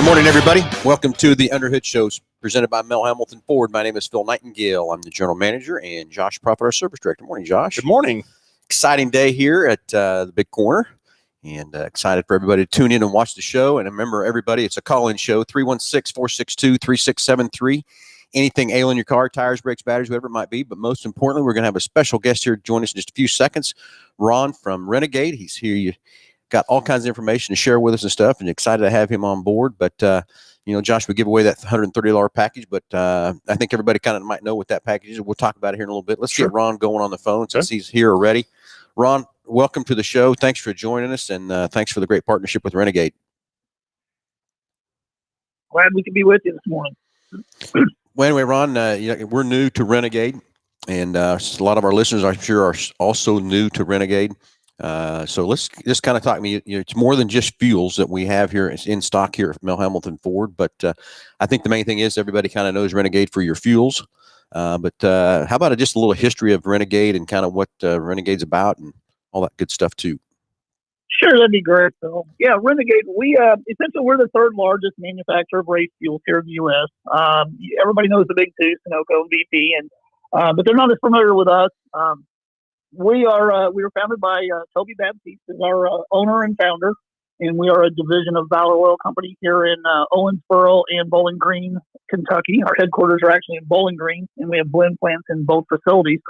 Good morning, everybody. Welcome to the Underhood Shows presented by Hambelton Ford. My name is Phil Nightingale. I'm the general manager, and Josh Prophet, our service director. Good morning, Josh. Good morning. Exciting day here at the Big Corner, and excited for everybody to tune in and watch the show. And remember, everybody, it's a call-in show, 316-462-3673. Anything ailing your car, tires, brakes, batteries, whatever it might be. But most importantly, we're going to have a special guest here join us in just a few seconds. Ron from Renegade. He's here. You got all kinds of information to share with us and stuff, and excited to have him on board. But, Josh, we give away that $130 package, but I think everybody kind of might know what that package is. We'll talk about it here in a little bit. Let's get Ron going on the phone since he's here already. Ron, welcome to the show. Thanks for joining us, and thanks for the great partnership with Renegade. Glad we could be with you this morning. Well, anyway, Ron, we're new to Renegade, and a lot of our listeners, I'm sure, are also new to Renegade. So let's just kind of talk to me. It's more than just fuels that we have here in stock here at Hambelton Ford, but I think the main thing is everybody kind of knows Renegade for your fuels. But how about just a little history of Renegade and kind of what Renegade's about and all that good stuff too? Sure, that'd be great, Phil. Yeah, Renegade, we essentially we're the third largest manufacturer of race fuels here in the U.S. Everybody knows the big two, Sunoco and BP, and but they're not as familiar with us. We were founded by Toby Baptiste, is our owner and founder, and we are a division of Valor Oil Company here in Owensboro and Bowling Green, Kentucky. Our headquarters are actually in Bowling Green, and we have blend plants in both facilities.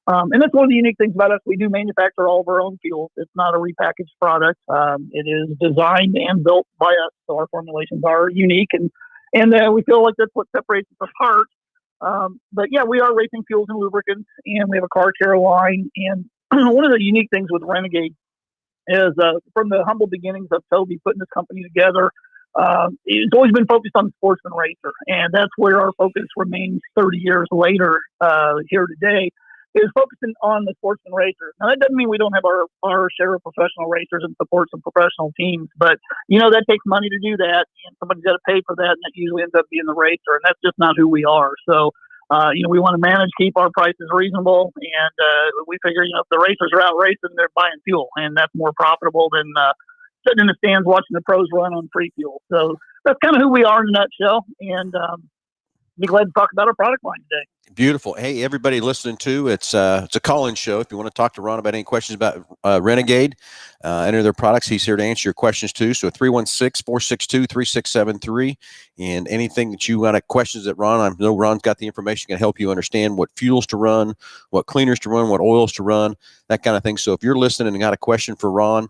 And that's one of the unique things about us. We do manufacture all of our own fuels. It's not a repackaged product. It is designed and built by us, so our formulations are unique, and we feel like that's what separates us apart. But yeah, we are racing fuels and lubricants, and we have a car care line. And one of the unique things with Renegade is from the humble beginnings of Toby putting this company together, it's always been focused on the sportsman racer, and that's where our focus remains 30 years later here today, is focusing on the sportsman racers. Now, that doesn't mean we don't have our share of professional racers and support some professional teams, but, that takes money to do that, and somebody's got to pay for that, and that usually ends up being the racer, and that's just not who we are. So, we want to manage, keep our prices reasonable, and we figure, if the racers are out racing, they're buying fuel, and that's more profitable than sitting in the stands watching the pros run on free fuel. So that's kind of who we are in a nutshell, and be glad to talk about our product line today. Beautiful. Hey, everybody listening to it's a call-in show. If you want to talk to Ron about any questions about Renegade, any of their products, he's here to answer your questions too. So 316-462-3673, and anything that you want questions that Ron, I know Ron's got the information can help you understand what fuels to run, what cleaners to run, what oils to run, that kind of thing. So if you're listening and got a question for Ron,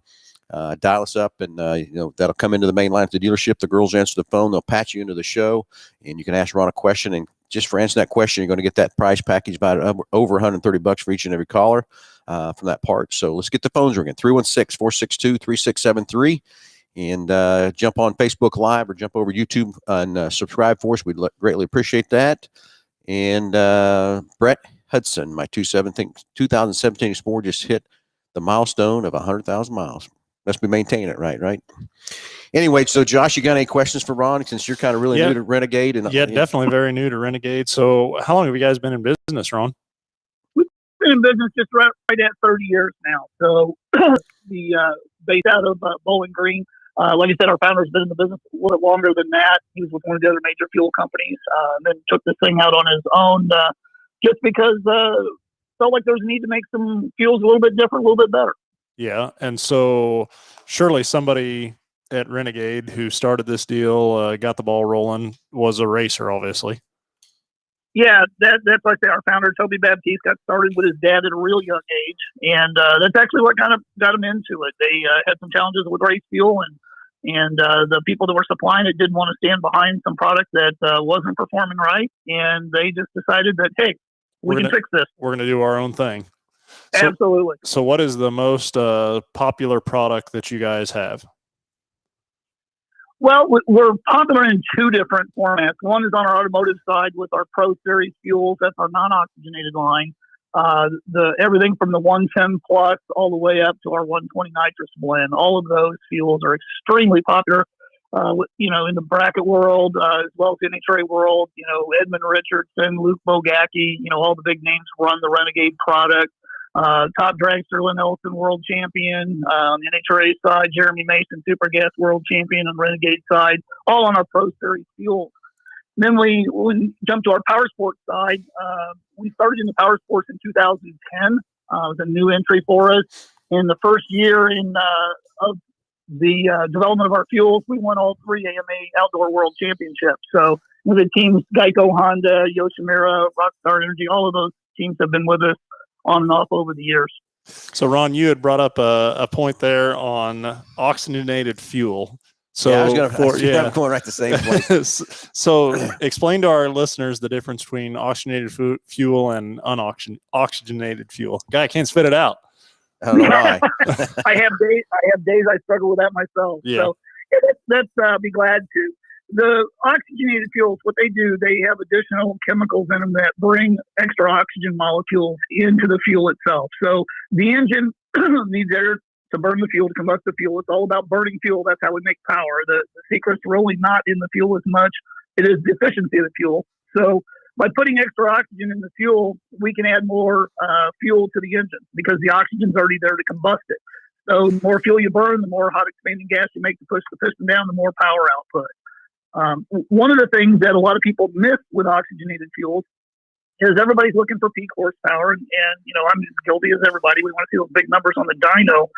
dial us up, and that'll come into the main line at the dealership. The girls answer the phone. They'll patch you into the show, and you can ask Ron a question. And just for answering that question, you're going to get that price package about over $130 for each and every caller from that part. So let's get the phones ringing. 316-462-3673, and jump on Facebook Live or jump over YouTube and subscribe for us. We'd greatly appreciate that. And Brett Hudson, my 2017 Explorer, just hit the milestone of 100,000 miles. Must be maintaining it right? Anyway, so Josh, you got any questions for Ron since you're kind of really new to Renegade? And definitely very new to Renegade. So how long have you guys been in business, Ron? We've been in business just right at 30 years now. So based out of Bowling Green. Like I said, our founder's been in the business a little bit longer than that. He was with one of the other major fuel companies, and then took this thing out on his own just because felt like there was a need to make some fuels a little bit different, a little bit better. Yeah, and so surely somebody at Renegade who started this deal, got the ball rolling, was a racer, obviously. Yeah, that's like our founder, Toby Baptiste, got started with his dad at a real young age, and that's actually what kind of got him into it. They had some challenges with race fuel, and the people that were supplying it didn't want to stand behind some product that wasn't performing right, and they just decided that, hey, we can fix this. We're going to do our own thing. Absolutely. So what is the most popular product that you guys have? Well, we're popular in two different formats. One is on our automotive side with our Pro Series fuels. That's our non-oxygenated line. Everything from the 110 plus all the way up to our 120 nitrous blend. All of those fuels are extremely popular, in the bracket world, as well as the NHRA world. Edmund Richardson, Luke Bogacki, all the big names run the Renegade product. top dragster Lynn Ellison, world champion. On the NHRA side, Jeremy Mason, super gas world champion. On Renegade side, all on our Pro Series fuel. Then we jumped to our power sports side. We started in the power sports in 2010. It was a new entry for us. In the first year of the development of our fuels, we won all 3 AMA Outdoor World Championships. So the teams, Geico, Honda, Yoshimura, Rockstar Energy, all of those teams have been with us on and off over the years. So, Ron, you had brought up a point there on oxygenated fuel. So, yeah, I was going right the same place. So, explain to our listeners the difference between oxygenated fuel and unoxygenated fuel. Guy can't spit it out. I don't know why. I have days I struggle with that myself. Yeah. So, let's be glad to. The oxygenated fuels, what they do, they have additional chemicals in them that bring extra oxygen molecules into the fuel itself. So the engine needs air to burn the fuel, to combust the fuel. It's all about burning fuel. That's how we make power. The secret's really not in the fuel as much. It is the efficiency of the fuel. So by putting extra oxygen in the fuel, we can add more fuel to the engine because the oxygen's already there to combust it. So the more fuel you burn, the more hot expanding gas you make to push the piston down, the more power output. One of the things that a lot of people miss with oxygenated fuels is everybody's looking for peak horsepower. And I'm as guilty as everybody. We want to see those big numbers on the dyno.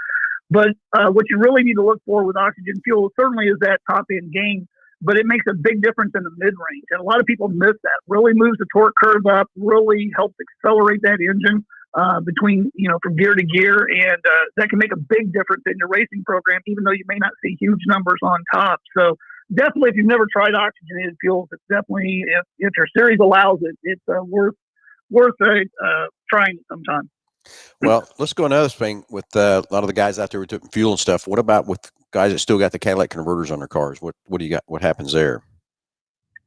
But what you really need to look for with oxygen fuel certainly is that top end gain, but it makes a big difference in the mid range. And a lot of people miss that. Really moves the torque curve up, really helps accelerate that engine between, from gear to gear. And that can make a big difference in your racing program, even though you may not see huge numbers on top. So definitely, if you've never tried oxygenated fuels, it's definitely, if your series allows it, it's worth trying sometime. Well, let's go another thing with a lot of the guys out there with fuel and stuff. What about with guys that still got the catalytic converters on their cars? What do you got? What happens there?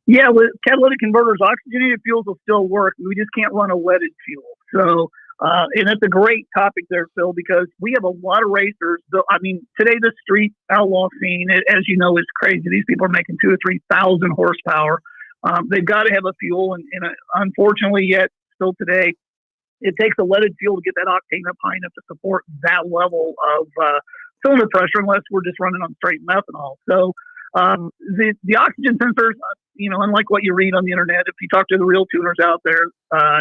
Yeah, with catalytic converters, oxygenated fuels will still work. We just can't run a leaded fuel. So, and that's a great topic there, Phil, because we have a lot of racers. Today the street outlaw scene, as you know, is crazy. These people are making 2,000 or 3,000 horsepower. They've got to have a fuel, and unfortunately, yet still today, it takes a leaded fuel to get that octane up high enough to support that level of cylinder pressure, unless we're just running on straight methanol. So the oxygen sensors, unlike what you read on the internet, if you talk to the real tuners out there,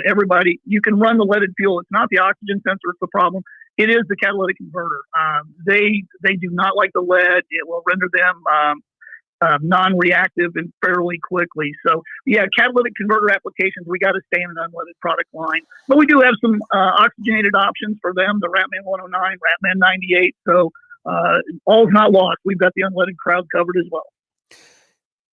everybody, you can run the leaded fuel. It's not the oxygen sensor it's the problem. It is the catalytic converter. They do not like the lead. It will render them non-reactive and fairly quickly. So, yeah, catalytic converter applications, we got to stay in an unleaded product line. But we do have some oxygenated options for them, the Ratman 109, Ratman 98. So all's not lost. We've got the unleaded crowd covered as well.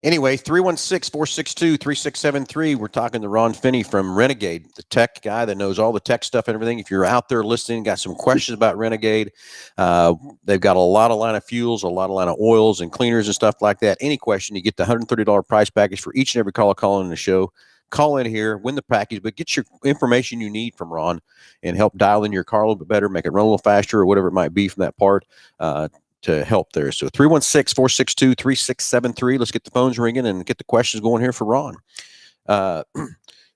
Anyway, 316-462-3673. We're talking to Ron Finney from Renegade, the tech guy that knows all the tech stuff and everything. If you're out there listening, got some questions about Renegade, they've got a lot of line of fuels, a lot of line of oils and cleaners and stuff like that. Any question, you get the $130 price package for each and every caller calling in the show. Call in here, win the package, but get your information you need from Ron and help dial in your car a little bit better, make it run a little faster or whatever it might be from that part. To help there. So 316-462-3673. Let's get the phones ringing and get the questions going here for Ron.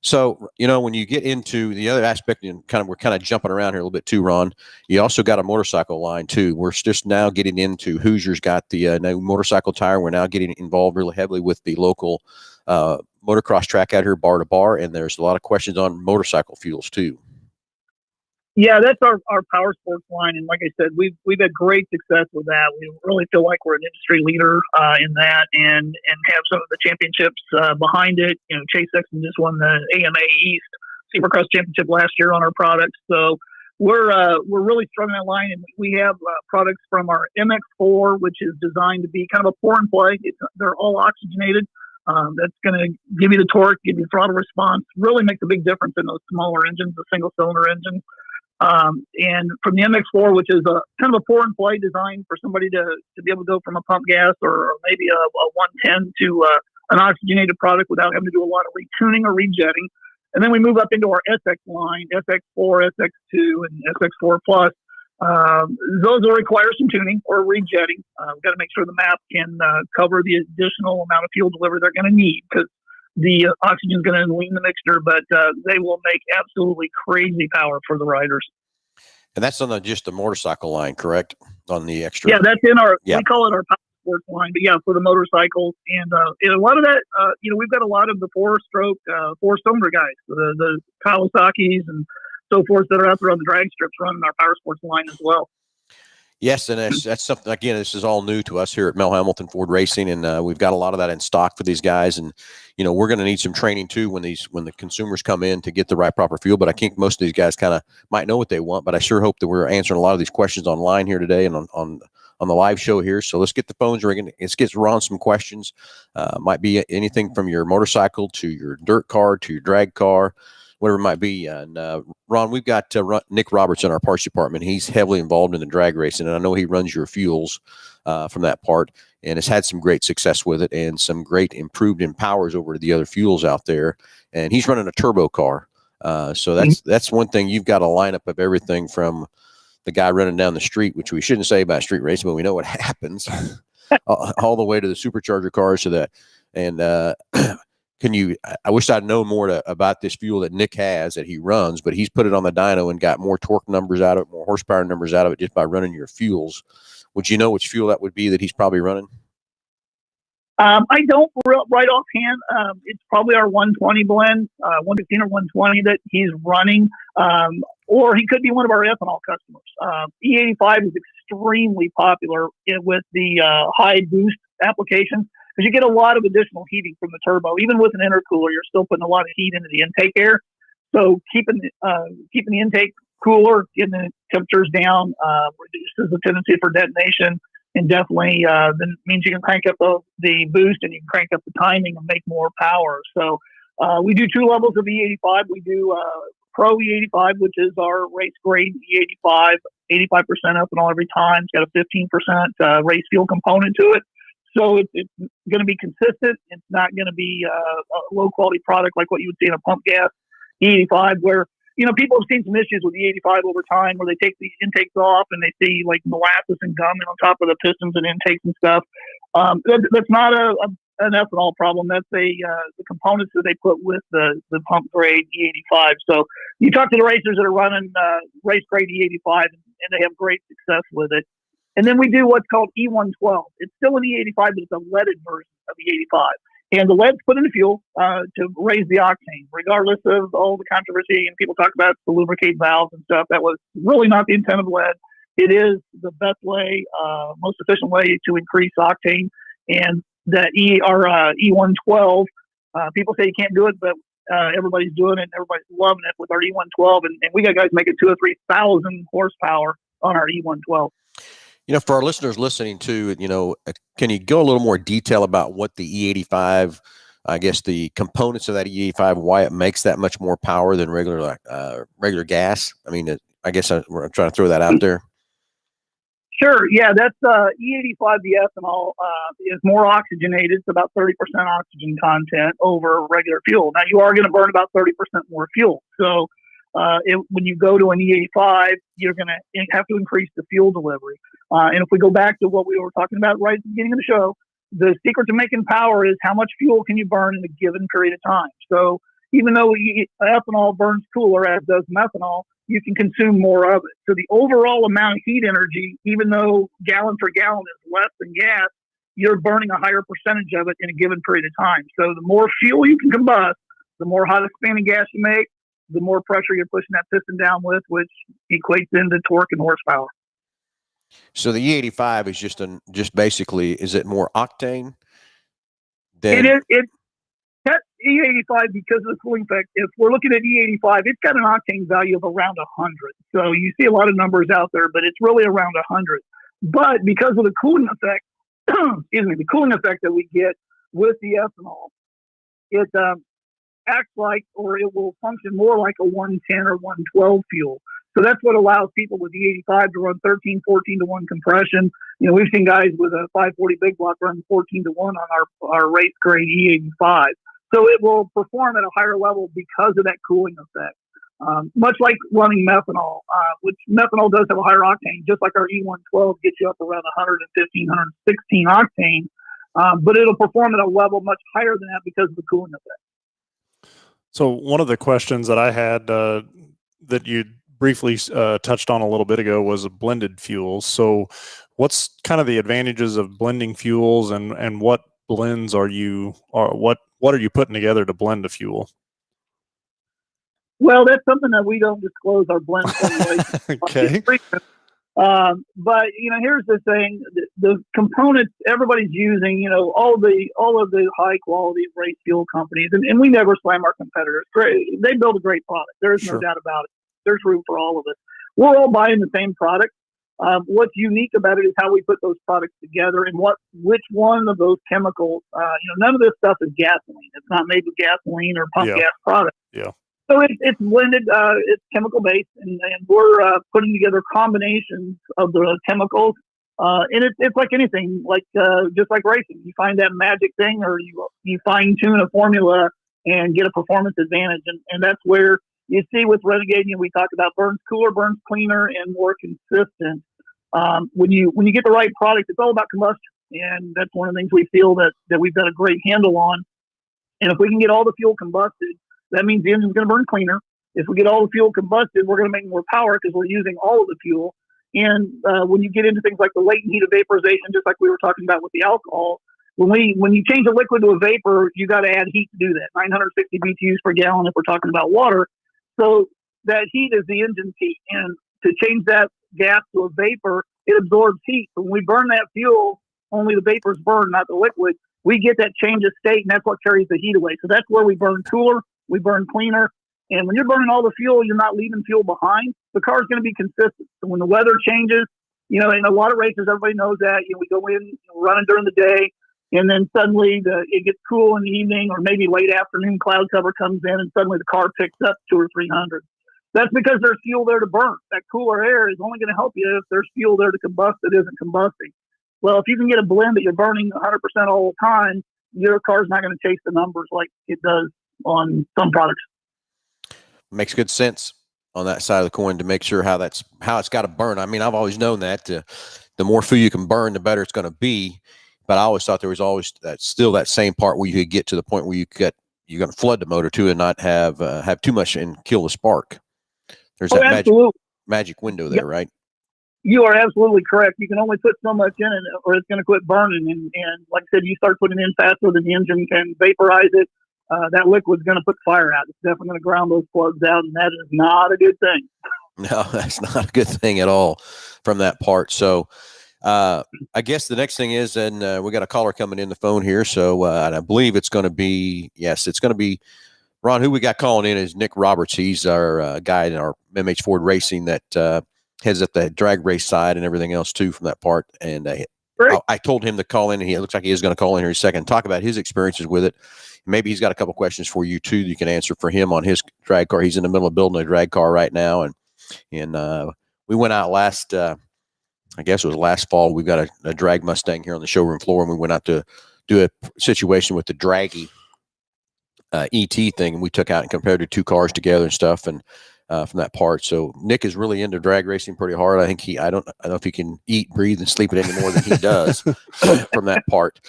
So, when you get into the other aspect, and we're kind of jumping around here a little bit too, Ron, you also got a motorcycle line too. We're just now getting into Hoosier's got the new motorcycle tire. We're now getting involved really heavily with the local motocross track out here, bar to bar. And there's a lot of questions on motorcycle fuels too. Yeah, that's our power sports line, and like I said, we've had great success with that. We really feel like we're an industry leader in that, and have some of the championships behind it. Chase Sexton just won the AMA East Supercross Championship last year on our products, so we're really strong in that line. And we have products from our MX4, which is designed to be kind of a pour and play. They're all oxygenated. That's going to give you the torque, give you throttle response. Really makes a big difference in those smaller engines, the single cylinder engines. And from the MX4, which is a kind of a pour and play design for somebody to be able to go from a pump gas or maybe a 110 to an oxygenated product without having to do a lot of retuning or rejetting. And then we move up into our SX line, SX4, SX2, and SX4 Plus. Those will require some tuning or rejetting. We've got to make sure the map can cover the additional amount of fuel delivery they're going to need, because the oxygen is going to lean the mixture, but they will make absolutely crazy power for the riders. And that's on just the motorcycle line, correct? On the extra. Yeah, that's in our, Yeah. we call it our power sports line, but yeah, for the motorcycles. And a lot of that, we've got a lot of the four-stroke, four-cylinder guys, the Kawasaki's and so forth that are out there on the drag strips running our power sports line as well. Yes, and that's something, again, this is all new to us here at Mel Hambelton Ford Racing, and we've got a lot of that in stock for these guys. And, we're going to need some training too when the consumers come in to get the right proper fuel. But I think most of these guys kind of might know what they want, but I sure hope that we're answering a lot of these questions online here today and on the live show here. So let's get the phones ringing. Let's get Ron some questions. Might be anything from your motorcycle to your dirt car to your drag car, whatever it might be. And Ron, we've got Nick Roberts in our parts department. He's heavily involved in the drag racing, and I know he runs your fuels from that part and has had some great success with it and some great improved in powers over the other fuels out there. And he's running a turbo car. So that's one thing. You've got a lineup of everything from the guy running down the street, which we shouldn't say about street racing, but we know what happens, all the way to the supercharger cars to that. And I wish I'd known more about this fuel that Nick has that he runs, but he's put it on the dyno and got more torque numbers out of it, more horsepower numbers out of it just by running your fuels. Would you know which fuel that would be that he's probably running? I don't right offhand. It's probably our 120 blend, 115 or 120 that he's running, or he could be one of our ethanol customers. E85 is extremely popular with the high boost applications because you get a lot of additional heating from the turbo. Even with an intercooler, you're still putting a lot of heat into the intake air. So keeping the intake cooler, getting the temperatures down, reduces the tendency for detonation. And definitely then means you can crank up the boost and you can crank up the timing and make more power. So we do two levels of E85. We do Pro E85, which is our race grade E85, 85% ethanol every time. It's got a 15% race fuel component to it. So it's going to be consistent. It's not going to be a low quality product like what you would see in a pump gas E85, where people have seen some issues with the 85 over time where they take the intakes off and they see like molasses and gum on top of the pistons and intakes and stuff. That's not an ethanol problem. That's the components that they put with the pump grade E85. So you talk to the racers that are running race grade E85 and they have great success with it. And then we do what's called E112. It's still an E85, but it's a leaded version of E85. And the lead's put in the fuel to raise the octane, regardless of all the controversy. And people talk about the lubricate valves and stuff. That was really not the intent of lead. It is the best way, most efficient way to increase octane. And that E112, people say you can't do it, but everybody's doing it and everybody's loving it with our E112. And we got guys making 2,000 or 3,000 horsepower on our E112. For our listeners listening to it, can you go a little more detail about what the E85, I guess the components of that E85, why it makes that much more power than regular gas? I mean, I guess we're trying to throw that out there. Sure. Yeah, that's E85, the ethanol is more oxygenated. It's about 30% oxygen content over regular fuel. Now, you are going to burn about 30% more fuel. So when you go to an E85, you're going to have to increase the fuel delivery. And if we go back to what we were talking about right at the beginning of the show, the secret to making power is how much fuel can you burn in a given period of time. So even though ethanol burns cooler, as does methanol, you can consume more of it. So the overall amount of heat energy, even though gallon for gallon is less than gas, you're burning a higher percentage of it in a given period of time. So the more fuel you can combust, the more hot expanding gas you make, the more pressure you're pushing that piston down with, which equates into torque and horsepower. So the E85 is just basically, is it more octane? It is. That E85, because of the cooling effect, if we're looking at E85, it's got an octane value of around 100. So you see a lot of numbers out there, but it's really around 100. But because of the cooling effect, the cooling effect that we get with the ethanol, it acts like, or it will function more like a 110 or 112 fuel. So that's what allows people with the 85 to run 13, 14 to 1 compression. We've seen guys with a 540 big block run 14 to 1 on our race grade E85. So it will perform at a higher level because of that cooling effect. Much like running methanol, which methanol does have a higher octane, just like our E112 gets you up around 115, 116 octane. But it'll perform at a level much higher than that because of the cooling effect. So one of the questions that I had that you briefly touched on a little bit ago was blended fuels. So what's kind of the advantages of blending fuels, and what blends are you, or what are you putting together to blend a fuel? Well, that's something that we don't disclose our blend formulation. Okay. But here's the thing: the components everybody's using, all of the high quality race fuel companies, and we never slam our competitors. Great, they build a great product. There's no doubt about it. There's room for all of us. We're all buying the same product. What's unique about it is how we put those products together and which one of those chemicals. None of this stuff is gasoline. It's not made with gasoline or pump gas products. Yeah. So it's blended. It's chemical based, and we're putting together combinations of the chemicals. And it's like anything, just like racing. You find that magic thing, or you fine tune a formula and get a performance advantage, and that's where you see with Renegade. We talk about burns cooler, burns cleaner, and more consistent. When you get the right product, it's all about combustion, and that's one of the things we feel that we've got a great handle on. And if we can get all the fuel combusted, that means the engine's going to burn cleaner. If we get all the fuel combusted, we're going to make more power because we're using all of the fuel. And when you get into things like the latent heat of vaporization, just like we were talking about with the alcohol, when you change a liquid to a vapor, you got to add heat to do that. 960 BTUs per gallon if we're talking about water. So that heat is the engine's heat. And to change that gas to a vapor, it absorbs heat. So when we burn that fuel, only the vapors burn, not the liquid. We get that change of state, and that's what carries the heat away. So that's where we burn cooler, we burn cleaner. And when you're burning all the fuel, you're not leaving fuel behind. The car's going to be consistent. So when the weather changes, in a lot of races, everybody knows that. We go in running during the day, and then suddenly it gets cool in the evening, or maybe late afternoon cloud cover comes in, and suddenly the car picks up 200 or 300. That's because there's fuel there to burn. That cooler air is only going to help you if there's fuel there to combust that isn't combusting. Well, if you can get a blend that you're burning 100% all the time, your car's not going to chase the numbers like it does on some products. Makes good sense on that side of the coin to make sure how it's got to burn. I mean, I've always known that the more fuel you can burn, the better it's going to be. But I always thought there was always that same part where you could get to the point where you're going to flood the motor too and not have too much and kill the spark. There's that magic window there, right? You are absolutely correct. You can only put so much in it, or it's going to quit burning. And like I said, you start putting in faster than the engine can vaporize it. That liquid's going to put fire out. It's definitely going to ground those plugs out, and that is not a good thing. No, that's not a good thing at all from that part. So I guess the next thing is, and we got a caller coming in the phone here. So and I believe it's going to be, Ron, who we got calling in is Nick Roberts. He's our guy in our MH Ford Racing that heads up the drag race side and everything else too from that part. And I told him to call in, and it looks like he is going to call in here in a second and talk about his experiences with it. Maybe he's got a couple questions for you too that you can answer for him on his drag car. He's in the middle of building a drag car right now, and we went out last fall. We've got a drag Mustang here on the showroom floor, and we went out to do a situation with the draggy ET thing, and we took out and compared the two cars together and stuff, and from that part. So Nick is really into drag racing pretty hard. I think I don't know if he can eat, breathe, and sleep it any more than he does from that part,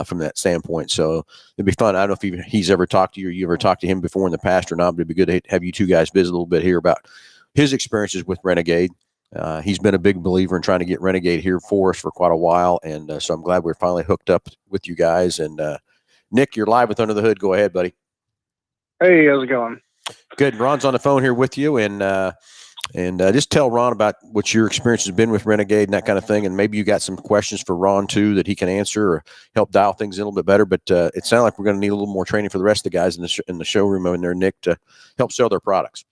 from that standpoint. So it'd be fun. I don't know if he's ever talked to you or you ever talked to him before in the past or not, but it'd be good to have you two guys visit a little bit here about his experiences with Renegade. He's been a big believer in trying to get Renegade here for us for quite a while. And so I'm glad we're finally hooked up with you guys. And Nick, you're live with Under the Hood. Go ahead, buddy. Hey, how's it going? Good. Ron's on the phone here with you, and just tell Ron about what your experience has been with Renegade and that kind of thing, and maybe you got some questions for Ron too that he can answer or help dial things in a little bit better. But it sounds like we're going to need a little more training for the rest of the guys in the showroom in there, Nick, to help sell their products.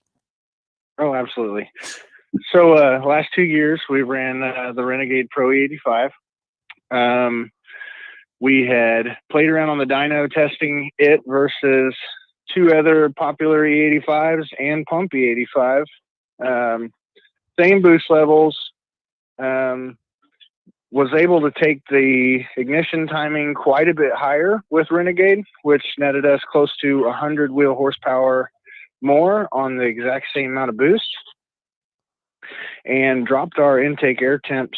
Oh, absolutely. So last 2 years we ran the Renegade Pro E85. We had played around on the dyno testing it versus two other popular E85s and pump E85. Same boost levels. Was able to take the ignition timing quite a bit higher with Renegade, which netted us close to 100 wheel horsepower more on the exact same amount of boost, and dropped our intake air temps.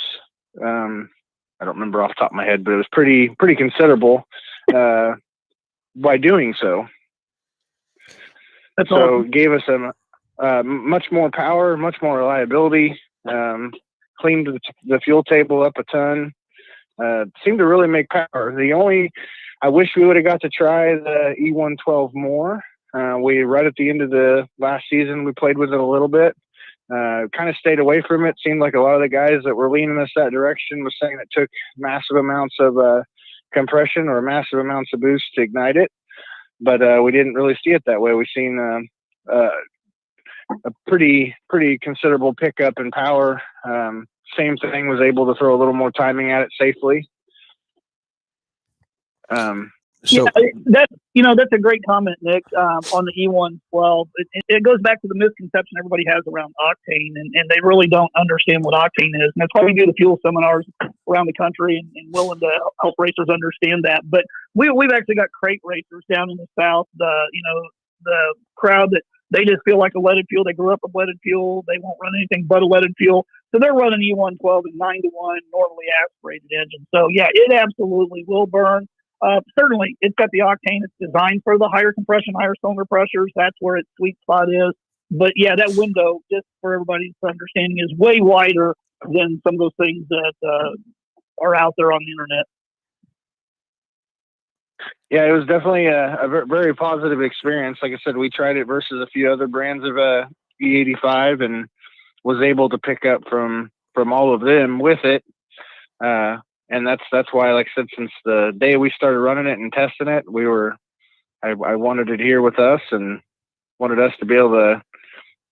I don't remember off the top of my head, but it was pretty considerable by doing so. That's so awesome. gave us a much more power, much more reliability. Cleaned the fuel table up a ton. Seemed to really make power. I wish we would have got to try the E112 more. We right at the end of the last season, we played with it a little bit. Kind of stayed away from it. Seemed like a lot of the guys that were leaning us that direction was saying it took massive amounts of compression or massive amounts of boost to ignite it. But we didn't really see it that way. We've seen a pretty considerable pickup in power. Same thing, was able to throw a little more timing at it safely. Yeah, that's a great comment, Nick, on the E112. It goes back to the misconception everybody has around octane, and they really don't understand what octane is. And that's why we do the fuel seminars around the country and willing to help racers understand that. But we've actually got crate racers down in the South, the crowd that they just feel like a leaded fuel. They grew up with leaded fuel. They won't run anything but a leaded fuel. So they're running E112 and 9-to-1 normally aspirated engine. So, yeah, it absolutely will burn. Certainly, it's got the octane. It's designed for the higher compression, higher cylinder pressures. That's where its sweet spot is. But, yeah, that window, just for everybody's understanding, is way wider than some of those things that are out there on the internet. Yeah, it was definitely a very positive experience. Like I said, we tried it versus a few other brands of E85 and was able to pick up from all of them with it. And that's why, like I said, since the day we started running it and testing it, I wanted it here with us and wanted us to be able to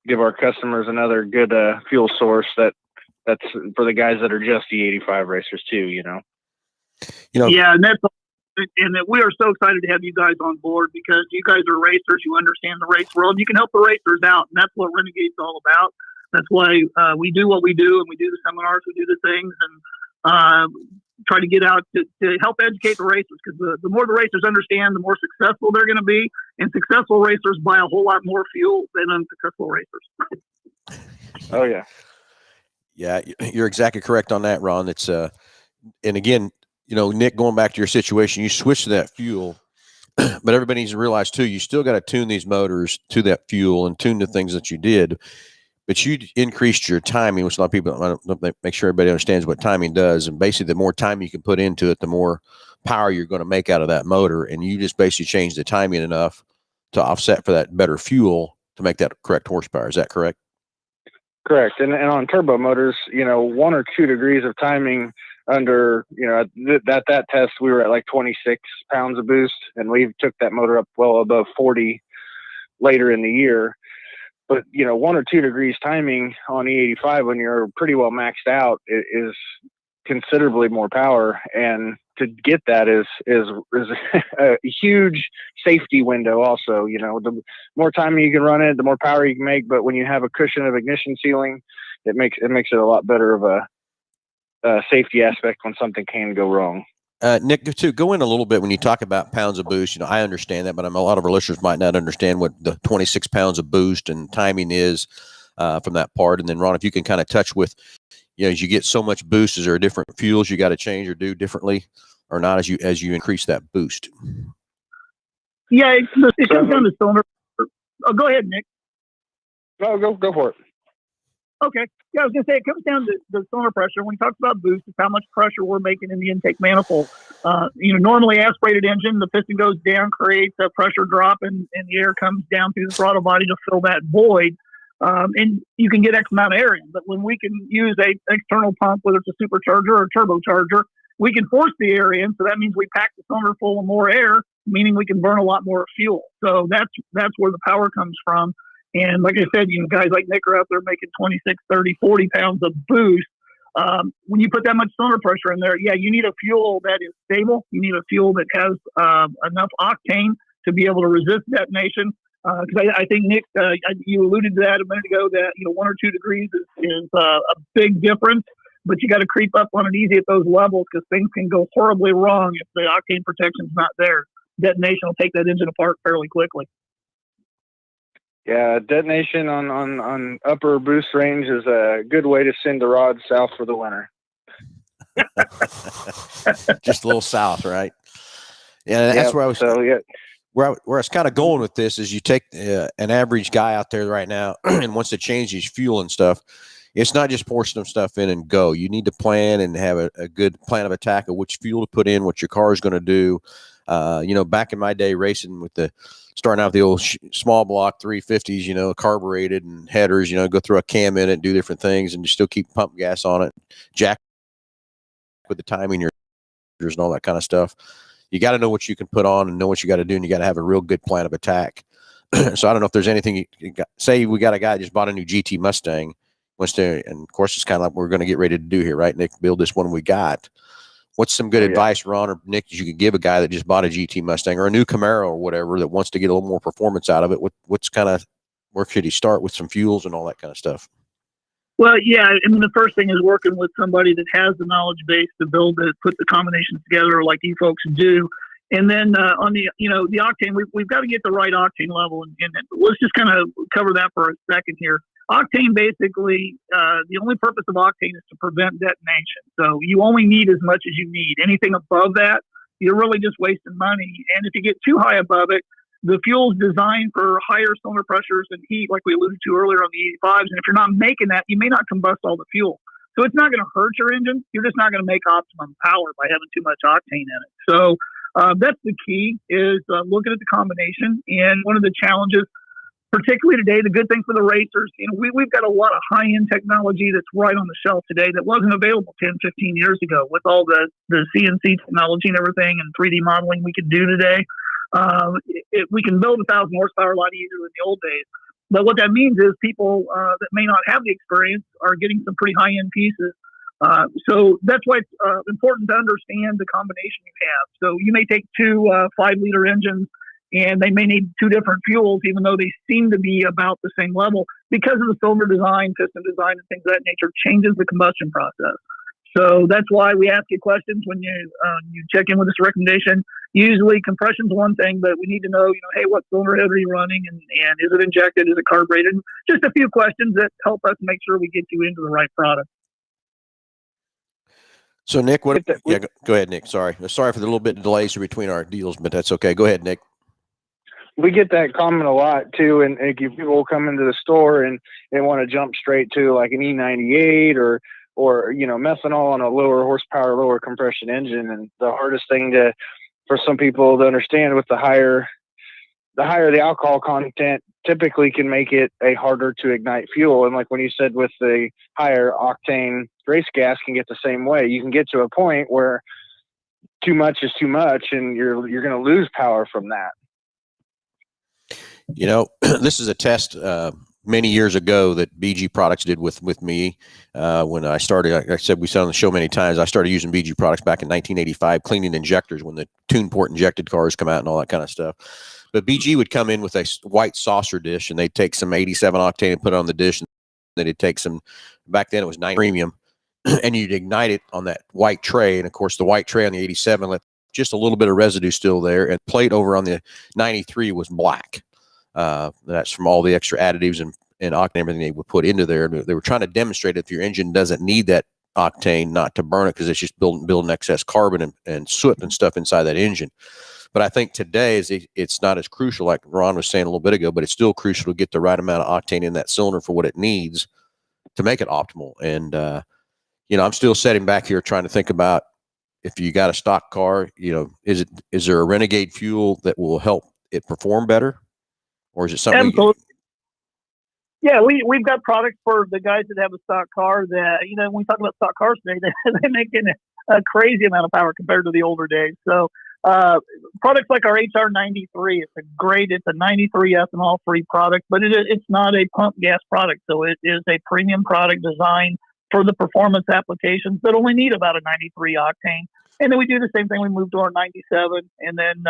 give our customers another good fuel source that's for the guys that are just E85 racers too, Yeah, and we are so excited to have you guys on board because you guys are racers. You understand the race world. You can help the racers out, and that's what Renegade's all about. That's why we do what we do, and we do the seminars, we do the things, and try to get out to help educate the racers, because the more the racers understand, the more successful they're going to be, and successful racers buy a whole lot more fuel than unsuccessful racers. Oh, yeah. Yeah, you're exactly correct on that, Ron. It's and again, Nick, going back to your situation, you switched to that fuel, but everybody needs to realize too, you still got to tune these motors to that fuel and tune the things that you did. But you increased your timing, which a lot of people, I don't make sure everybody understands what timing does. And basically, the more time you can put into it, the more power you're going to make out of that motor. And you just basically change the timing enough to offset for that better fuel to make that correct horsepower. Is that correct? Correct. And on turbo motors, 1 or 2 degrees of timing under, that test, we were at like 26 pounds of boost, and we took that motor up well above 40 later in the year. But, 1 or 2 degrees timing on E85 when you're pretty well maxed out is considerably more power. And to get that is a huge safety window also. The more timing you can run it, the more power you can make. But when you have a cushion of ignition sealing, it makes it a lot better of a safety aspect when something can go wrong. Nick, to go in a little bit when you talk about pounds of boost, I understand that, but a lot of our listeners might not understand what the 26 pounds of boost and timing is from that part. And then, Ron, if you can kind of touch with, as you get so much boost, is there different fuels you got to change or do differently or not as you increase that boost? Yeah, it comes down to cylinder. Oh, go ahead, Nick. No, go for it. Okay. Yeah, I was going to say, it comes down to the cylinder pressure. When we talk about boost, it's how much pressure we're making in the intake manifold. Normally aspirated engine, the piston goes down, creates a pressure drop, and the air comes down through the throttle body to fill that void. And you can get X amount of air in. But when we can use a external pump, whether it's a supercharger or a turbocharger, we can force the air in. So that means we pack the cylinder full of more air, meaning we can burn a lot more fuel. So that's where the power comes from. And like I said, guys like Nick are out there making 26, 30, 40 pounds of boost. When you put that much cylinder pressure in there, you need a fuel that is stable. You need a fuel that has enough octane to be able to resist detonation. Because I think, Nick, you alluded to that a minute ago, that 1 or 2 degrees is a big difference. But you got to creep up on it easy at those levels, because things can go horribly wrong if the octane protection's not there. Detonation will take that engine apart fairly quickly. Yeah, detonation on upper boost range is a good way to send the rod south for the winter. Just a little south, right? Yeah, that's where I was. So, yeah, where I was kind of going with this is you take an average guy out there right now and wants to change his fuel and stuff. It's not just pour some stuff in and go. You need to plan and have a good plan of attack of which fuel to put in, what your car is going to do. Back in my day racing with starting out with the old small block 350s, carbureted and headers, go through a cam in it, do different things, and you still keep pump gas on it, jack with the timing, and all that kind of stuff. You got to know what you can put on and know what you got to do, and you got to have a real good plan of attack. So I don't know if there's anything say we got a guy that just bought a new GT Mustang, and of course it's kind of like we're going to get ready to do here, right, Nick? Build this one we got. What's some good advice, Ron or Nick, that you could give a guy that just bought a GT Mustang or a new Camaro or whatever that wants to get a little more performance out of it? What's kind of where should he start with some fuels and all that kind of stuff? Well, yeah, I mean, the first thing is working with somebody that has the knowledge base to put the combinations together like you folks do. And then on the octane, we've got to get the right octane level. And let's just kind of cover that for a second here. Octane, basically, the only purpose of octane is to prevent detonation. So you only need as much as you need. Anything above that, you're really just wasting money. And if you get too high above it, the fuel's designed for higher cylinder pressures and heat, like we alluded to earlier on the 85s. And if you're not making that, you may not combust all the fuel. So it's not going to hurt your engine. You're just not going to make optimum power by having too much octane in it. So that's the key, is looking at the combination. And one of the challenges, particularly today, the good thing for the racers, we've got a lot of high-end technology that's right on the shelf today that wasn't available 10, 15 years ago with all the CNC technology and everything and 3D modeling we can do today. We can build 1,000 horsepower a lot easier than the old days. But what that means is people that may not have the experience are getting some pretty high-end pieces. So that's why it's important to understand the combination you have. So you may take two 5-liter engines, and they may need two different fuels, even though they seem to be about the same level, because of the cylinder design, piston design, and things of that nature changes the combustion process. So that's why we ask you questions when you check in with this recommendation. Usually compression's one thing, but we need to know, hey, what cylinder head are you running, and is it injected, is it carbureted? Just a few questions that help us make sure we get you into the right product. So Nick, go ahead, Nick. Sorry for the little bit of delays between our deals, but that's okay. Go ahead, Nick. We get that comment a lot too, and people will come into the store and they want to jump straight to like an E98 or methanol on a lower horsepower, lower compression engine. And the hardest thing for some people to understand, with the higher the alcohol content, typically can make it a harder to ignite fuel. And like when you said with the higher octane race gas can get the same way. You can get to a point where too much is too much, and you're going to lose power from that. This is a test many years ago that BG Products did with me when I started. Like I said, we said on the show many times, I started using BG Products back in 1985, cleaning injectors when the tune port injected cars come out and all that kind of stuff. But BG would come in with a white saucer dish, and they'd take some 87 octane and put it on the dish, and then they'd take some, back then it was 9 premium, and you'd ignite it on that white tray. And of course, the white tray on the 87 left just a little bit of residue still there, and plate over on the 93 was black. That's from all the extra additives and octane, everything they would put into there. They were trying to demonstrate if your engine doesn't need that octane, not to burn it, because it's just building excess carbon and soot and stuff inside that engine. But I think today it's not as crucial, like Ron was saying a little bit ago, but it's still crucial to get the right amount of octane in that cylinder for what it needs to make it optimal. And I'm still sitting back here trying to think about, if you got a stock car, is there a Renegade fuel that will help it perform better? Or is it something? Absolutely. Yeah, we've got products for the guys that have a stock car that, when we talk about stock cars today, they make a crazy amount of power compared to the older days. So products like our HR93, it's a 93 ethanol free product, but it's not a pump gas product. So it is a premium product designed for the performance applications that only need about a 93 octane. And then we do the same thing. We move to our 97, and then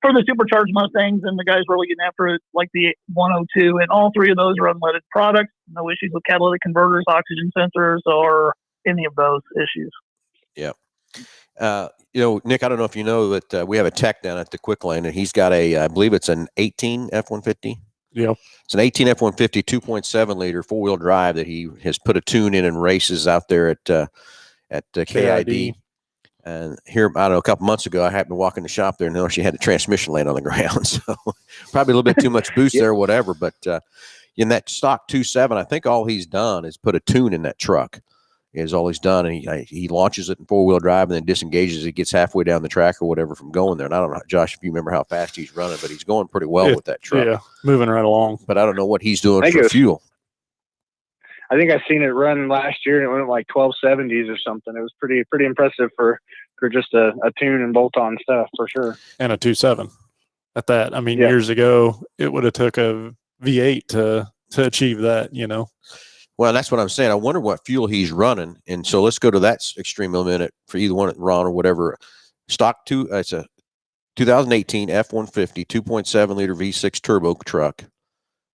for the supercharged Mustangs and the guys really getting after it, like the 102, and all three of those are unleaded products. No issues with catalytic converters, oxygen sensors, or any of those issues. Yeah. Nick, I don't know if you know that we have a tech down at the Quick Lane, and he's got I believe it's an 18 F-150. Yeah. It's an 18 F-150 2.7 liter 4-wheel drive that he has put a tune in and races out there at KID. And here, I don't know, a couple months ago, I happened to walk in the shop there and noticed she had the transmission laying on the ground. So probably a little bit too much boost there, whatever. But in that stock 2.7, I think all he's done is put a tune in that truck. Is all he's done, and he launches it in 4-wheel drive and then disengages it, gets halfway down the track or whatever from going there. And I don't know, Josh, if you remember how fast he's running, but he's going pretty well with that truck. Yeah, moving right along. But I don't know what he's doing for fuel. I think I seen it run last year, and it went like 1270s or something. It was pretty impressive for just a tune and bolt-on stuff for sure. And a 2.7 at that. I mean, years ago, it would have took a V8 to achieve that, you know. Well, that's what I'm saying. I wonder what fuel he's running. And so let's go to that extreme a minute for either one, Ron or whatever. Stock two, it's a 2018 F-150 2.7 liter V6 turbo truck.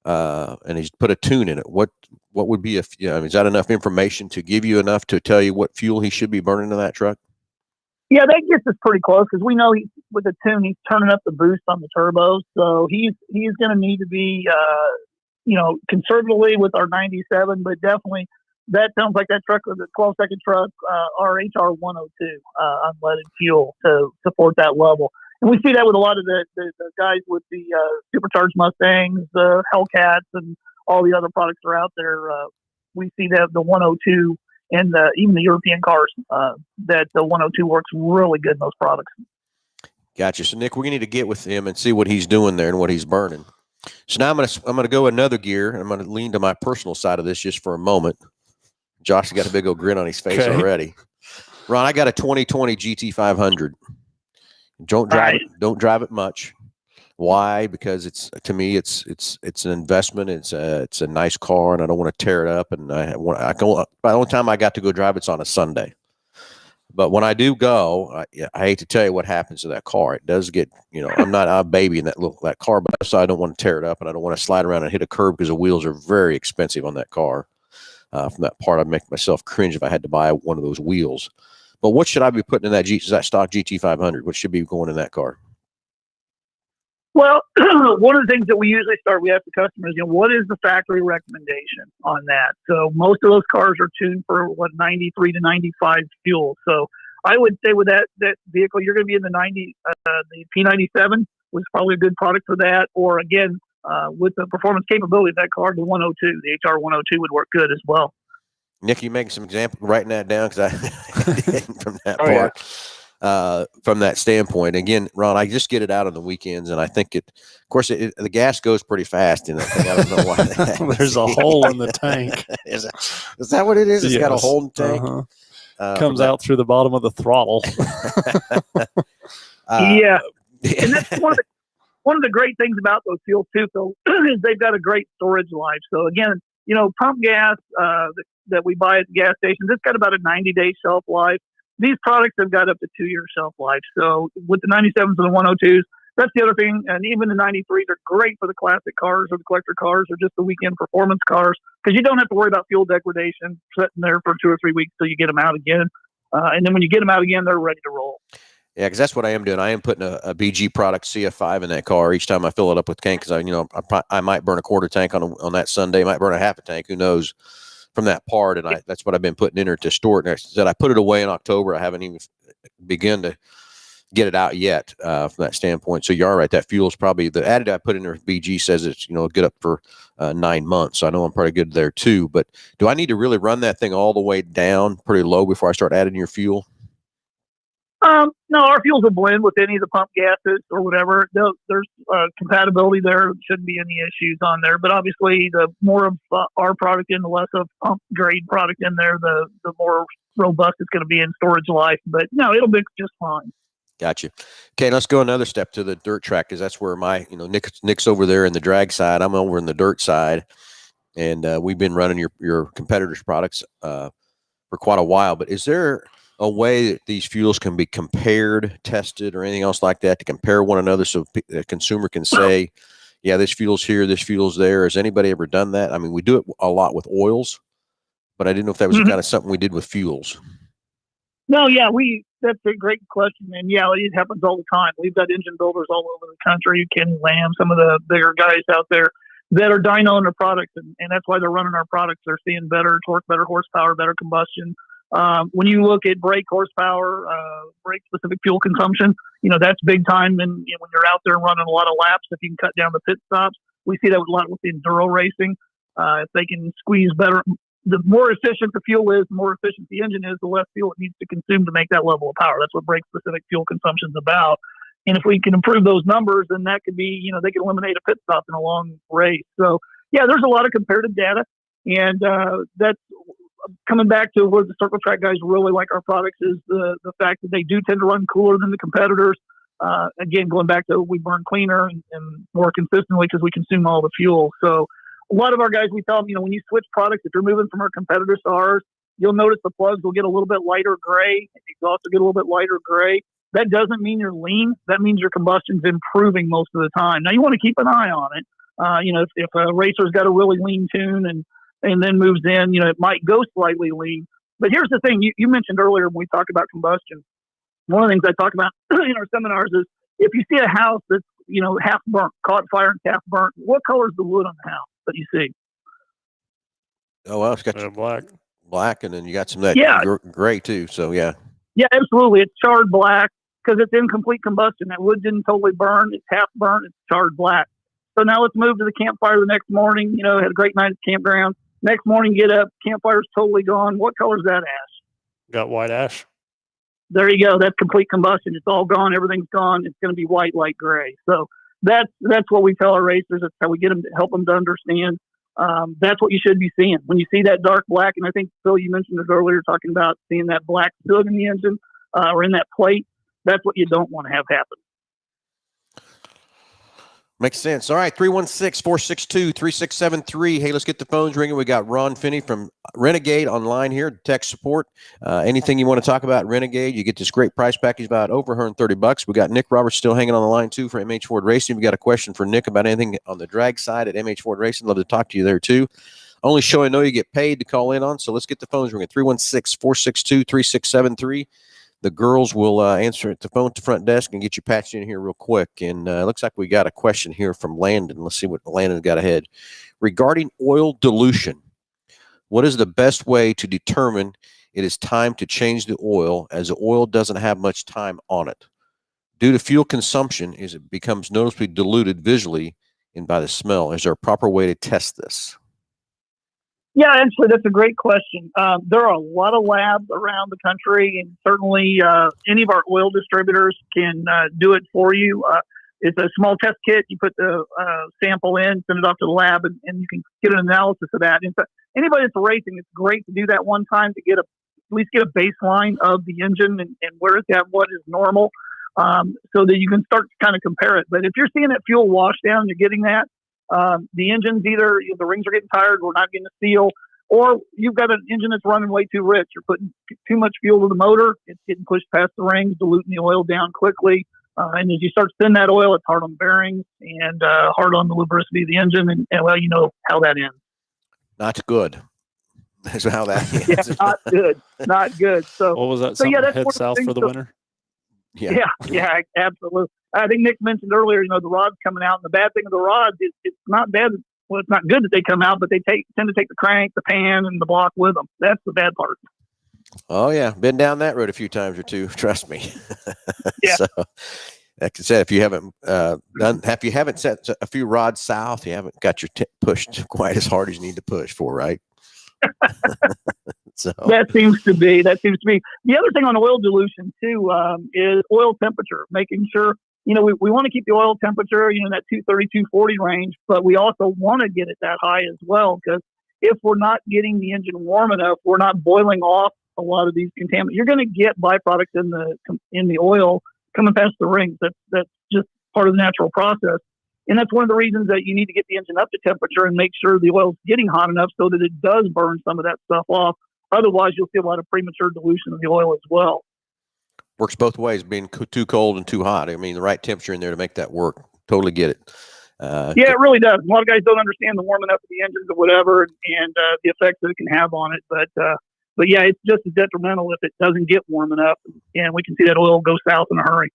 And he's put a tune in it. What would be is that enough information to give you enough to tell you what fuel he should be burning in that truck? Yeah, that gets us pretty close because we know with the tune he's turning up the boost on the turbos, so he's going to need to be conservatively with our 97, but definitely that sounds like that truck was a 12-second truck, our HR 102 unleaded fuel to support that level. And we see that with a lot of the guys with the supercharged Mustangs, the Hellcats, and all the other products that are out there. We see that the 102 and even the European cars, that the 102 works really good in those products. Gotcha. So, Nick, we're going to need to get with him and see what he's doing there and what he's burning. So now I'm going to go another gear, and I'm going to lean to my personal side of this just for a moment. Josh has got a big old grin on his face already. Ron, I got a 2020 GT500. Don't drive it much. Why? Because to me it's an investment. It's a nice car, and I don't want to tear it up. And by the only time I got to go drive, it's on a Sunday. But when I do go, I hate to tell you what happens to that car. It does get, I'm not a baby in that car, but so I don't want to tear it up, and I don't want to slide around and hit a curb because the wheels are very expensive on that car. From that part, I'd make myself cringe if I had to buy one of those wheels. But what should I be putting in that stock GT500? What should be going in that car? Well, one of the things that we usually start, we ask the customers, what is the factory recommendation on that? So most of those cars are tuned for 93 to 95 fuel. So I would say with that vehicle, you're going to be in the P97 was probably a good product for that. Or again, with the performance capability of that car, the 102, the HR 102 would work good as well. Nick, you making some examples, writing that down because I didn't from that part. Yeah. From that standpoint, again, Ron, I just get it out on the weekends, and I think of course, the gas goes pretty fast in that thing. I don't know why. There's a hole in the tank. Is that what it is? It's got a hole in the tank. Comes out through the bottom of the throttle. Yeah, and that's one of the great things about those fuels too. So is they've got a great storage life. So again, pump gas that we buy at the gas stations, it's got about a 90-day shelf life. These products have got up to 2-year shelf life. So with the 97s and the 102s, that's the other thing. And even the 93s are great for the classic cars or the collector cars or just the weekend performance cars because you don't have to worry about fuel degradation sitting there for 2 or 3 weeks till you get them out again. And then when you get them out again, they're ready to roll. Yeah, because that's what I am doing. I am putting a BG product CF5 in that car each time I fill it up with tank because I might burn a quarter tank on that Sunday, might burn a half a tank, who knows, from that part, and that's what I've been putting in there to store it. And I said I put it away in October. I haven't even begun to get it out yet from that standpoint. So you're right. That fuel is probably the additive I put in there. BG says it's good up for 9 months. So I know I'm pretty good there too. But do I need to really run that thing all the way down pretty low before I start adding your fuel? No, our fuels will blend with any of the pump gases or whatever. There's compatibility there. Shouldn't be any issues on there. But obviously, the more of our product in, the less of pump grade product in there, the more robust it's going to be in storage life. But no, it'll be just fine. Gotcha. Okay, let's go another step to the dirt track because that's where my, Nick's over there in the drag side. I'm over in the dirt side, and we've been running your competitors' products for quite a while. But is there a way that these fuels can be compared, tested, or anything else like that to compare one another so the consumer can say, yeah, this fuel's here, this fuel's there? Has anybody ever done that? I mean, we do it a lot with oils, but I didn't know if that was kind of something we did with fuels. No, yeah, that's a great question. And yeah, it happens all the time. We've got engine builders all over the country, Ken Lamb, some of the bigger guys out there that are dynoing their products. And that's why they're running our products. They're seeing better torque, better horsepower, better combustion. When you look at brake horsepower, brake specific fuel consumption, that's big time. And when you're out there running a lot of laps, if you can cut down the pit stops, we see that a lot with the enduro racing. If they can squeeze better, the more efficient the fuel is, the more efficient the engine is, the less fuel it needs to consume to make that level of power. That's what brake specific fuel consumption is about. And if we can improve those numbers, then that could be, they can eliminate a pit stop in a long race. So yeah, there's a lot of comparative data, and that's coming back to where the circle track guys really like our products is the fact that they do tend to run cooler than the competitors. Again, going back to we burn cleaner and more consistently because we consume all the fuel. So a lot of our guys, we tell them, when you switch products, if you're moving from our competitors to ours, you'll notice the plugs will get a little bit lighter gray, and the exhaust will get a little bit lighter gray. That doesn't mean you're lean. That means your combustion's improving most of the time. Now, you want to keep an eye on it. If a racer's got a really lean tune and then moves in, it might go slightly lean. But here's the thing. You mentioned earlier when we talked about combustion, one of the things I talk about in our seminars is if you see a house that's, half burnt, caught fire and half burnt, what color is the wood on the house that you see? Oh, well, it's got black, and then you got some of that gray too. So, yeah. Yeah, absolutely. It's charred black because it's incomplete combustion. That wood didn't totally burn. It's half burnt. It's charred black. So now let's move to the campfire the next morning. Had a great night at the campground. Next morning, get up, campfire's totally gone. What color is that ash? Got white ash. There you go. That's complete combustion. It's all gone. Everything's gone. It's going to be white, light gray. So that's what we tell our racers. That's how we get them to help them to understand. That's what you should be seeing. When you see that dark black, and I think, Phil, you mentioned it earlier, talking about seeing that black soot in the engine or in that plate, that's what you don't want to have happen. Makes sense. All right, 316-462-3673. Hey, let's get the phones ringing. We got Ron Finney from Renegade online here, tech support. Anything you want to talk about Renegade, you get this great price package about over $130. We got Nick Roberts still hanging on the line, too, for MH Ford Racing. We got a question for Nick about anything on the drag side at MH Ford Racing. Love to talk to you there, too. Only show I know you get paid to call in on, so let's get the phones ringing. 316-462-3673. The girls will answer at the phone at the front desk and get you patched in here real quick. And it looks like we got a question here from Landon. Let's see what Landon got ahead. Regarding oil dilution, what is the best way to determine it is time to change the oil as the oil doesn't have much time on it? Due to fuel consumption, as it becomes noticeably diluted visually and by the smell, is there a proper way to test this? Yeah, actually, that's a great question. There are a lot of labs around the country, and certainly any of our oil distributors can do it for you. It's a small test kit. You put the sample in, send it off to the lab, and you can get an analysis of that. And so anybody that's racing, it's great to do that one time to at least get a baseline of the engine and where it's at, what is normal, so that you can start to kind of compare it. But if you're seeing that fuel wash down, you're getting that. The engine's either the rings are getting tired, we're not getting a seal, or you've got an engine that's running way too rich. You're putting too much fuel to the motor. It's getting pushed past the rings, diluting the oil down quickly. And as you start to thin that oil, it's hard on bearings and hard on the lubricity of the engine. And well, you know how that ends. Not good. That's how that ends. Yeah, not good. Not good. So what was that? So yeah, that's head south for the winter. Yeah, absolutely. I think Nick mentioned earlier, the rod's coming out, and the bad thing of the rods is it's not bad. Well, it's not good that they come out, but they tend to take the crank, the pan, and the block with them. That's the bad part. Oh yeah, been down that road a few times or two. Trust me. Yeah. So, like I said, if you haven't set a few rods south, you haven't got your pushed quite as hard as you need to push for, right? So that seems to be. The other thing on oil dilution too is oil temperature. Making sure we want to keep the oil temperature in that 230, 240 range, but we also want to get it that high as well, because if we're not getting the engine warm enough, we're not boiling off a lot of these contaminants. You're going to get byproducts in the oil coming past the rings. That's just part of the natural process. And that's one of the reasons that you need to get the engine up to temperature and make sure the oil's getting hot enough so that it does burn some of that stuff off. Otherwise, you'll see a lot of premature dilution of the oil as well. Works both ways, being too cold and too hot. I mean, the right temperature in there to make that work. Totally get it. Yeah, it really does. A lot of guys don't understand the warming up of the engines or whatever and the effects that it can have on it. But yeah, it's just as detrimental if it doesn't get warm enough. And we can see that oil go south in a hurry.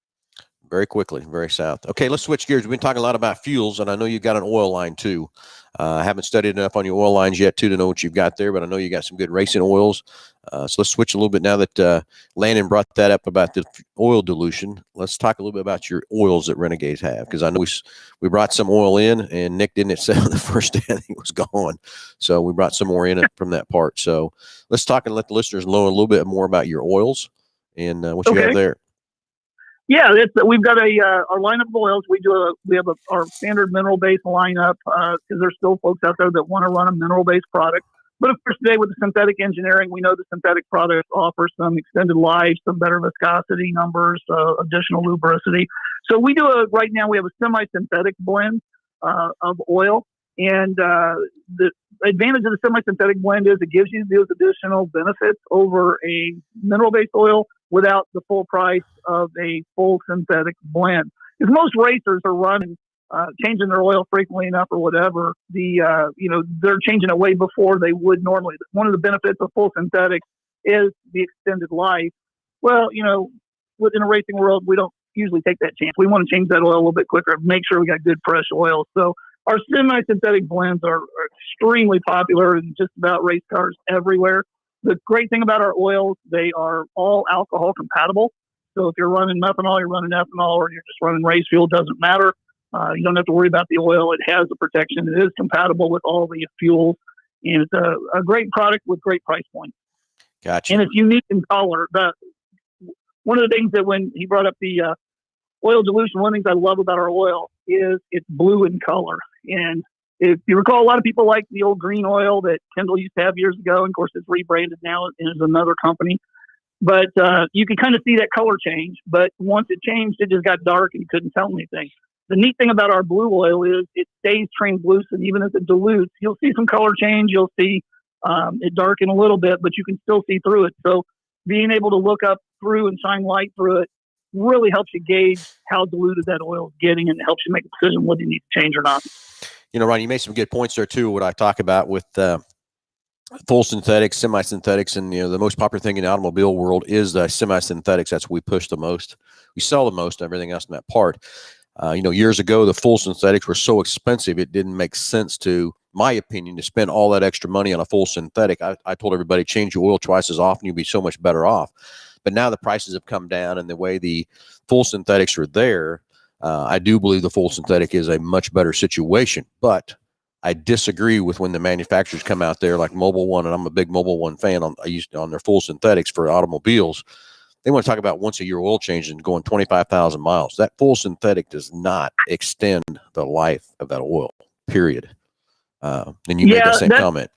Very quickly, very south. Okay, let's switch gears. We've been talking a lot about fuels, and I know you've got an oil line too. I haven't studied enough on your oil lines yet too to know what you've got there, but I know you got some good racing oils. So let's switch a little bit now that Landon brought that up about the oil dilution. Let's talk a little bit about your oils that Renegades have, because I know we brought some oil in, and Nick didn't sell the first day. I think it was gone. So we brought some more in from that part. So let's talk and let the listeners know a little bit more about your oils and what you have there. Yeah, we've got our lineup of oils. We have our standard mineral based lineup because there's still folks out there that want to run a mineral based product. But of course, today with the synthetic engineering, we know the synthetic products offer some extended life, some better viscosity numbers, additional lubricity. So right now we have a semi-synthetic blend of oil, and the advantage of the semi-synthetic blend is it gives you those additional benefits over a mineral based oil without the full price of a full synthetic blend. Because most racers are running, changing their oil frequently enough or whatever. They're changing it way before they would normally. One of the benefits of full synthetic is the extended life. Well, within a racing world, we don't usually take that chance. We want to change that oil a little bit quicker, make sure we got good fresh oil. So our semi-synthetic blends are extremely popular in just about race cars everywhere. The great thing about our oils, they are all alcohol compatible. So if you're running methanol, you're running ethanol, or you're just running race fuel, doesn't matter. You don't have to worry about the oil. It has the protection. It is compatible with all the fuels. And it's a great product with great price points. Gotcha. And it's unique in color. One of the things that when he brought up the oil dilution, one of the things I love about our oil is it's blue in color. And if you recall, a lot of people like the old green oil that Kendall used to have years ago. And of course, it's rebranded now and is another company. But you can kind of see that color change. But once it changed, it just got dark and you couldn't tell anything. The neat thing about our blue oil is it stays translucent. Even as it dilutes, you'll see some color change. You'll see it darken a little bit, but you can still see through it. So being able to look up through and shine light through it really helps you gauge how diluted that oil is getting, and it helps you make a decision whether you need to change or not. Ron, you made some good points there too. What I talk about with full synthetics, semi-synthetics, and the most popular thing in the automobile world is the semi-synthetics. That's what we push the most. We sell the most. Everything else in that part. Years ago, the full synthetics were so expensive it didn't make sense, to my opinion, to spend all that extra money on a full synthetic. I told everybody, change your oil twice as often, you'll be so much better off. But now the prices have come down, and the way the full synthetics are there, I do believe the full synthetic is a much better situation. But I disagree with when the manufacturers come out there like Mobil One, and I'm a big Mobil One fan on their full synthetics for automobiles. They want to talk about once a year oil change and going 25,000 miles. That full synthetic does not extend the life of that oil, period. And you made that same comment.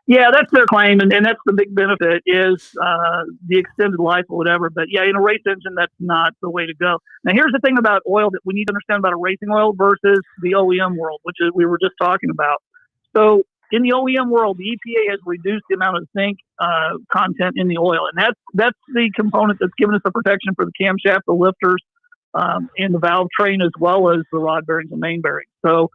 Yeah, that's their claim, and that's the big benefit is the extended life or whatever. But yeah, in a race engine, that's not the way to go. Now, here's the thing about oil that we need to understand about a racing oil versus the OEM world, which is we were just talking about. So in the OEM world, the EPA has reduced the amount of zinc content in the oil, and that's the component that's giving us the protection for the camshaft, the lifters, and the valve train, as well as the rod bearings and main bearings. So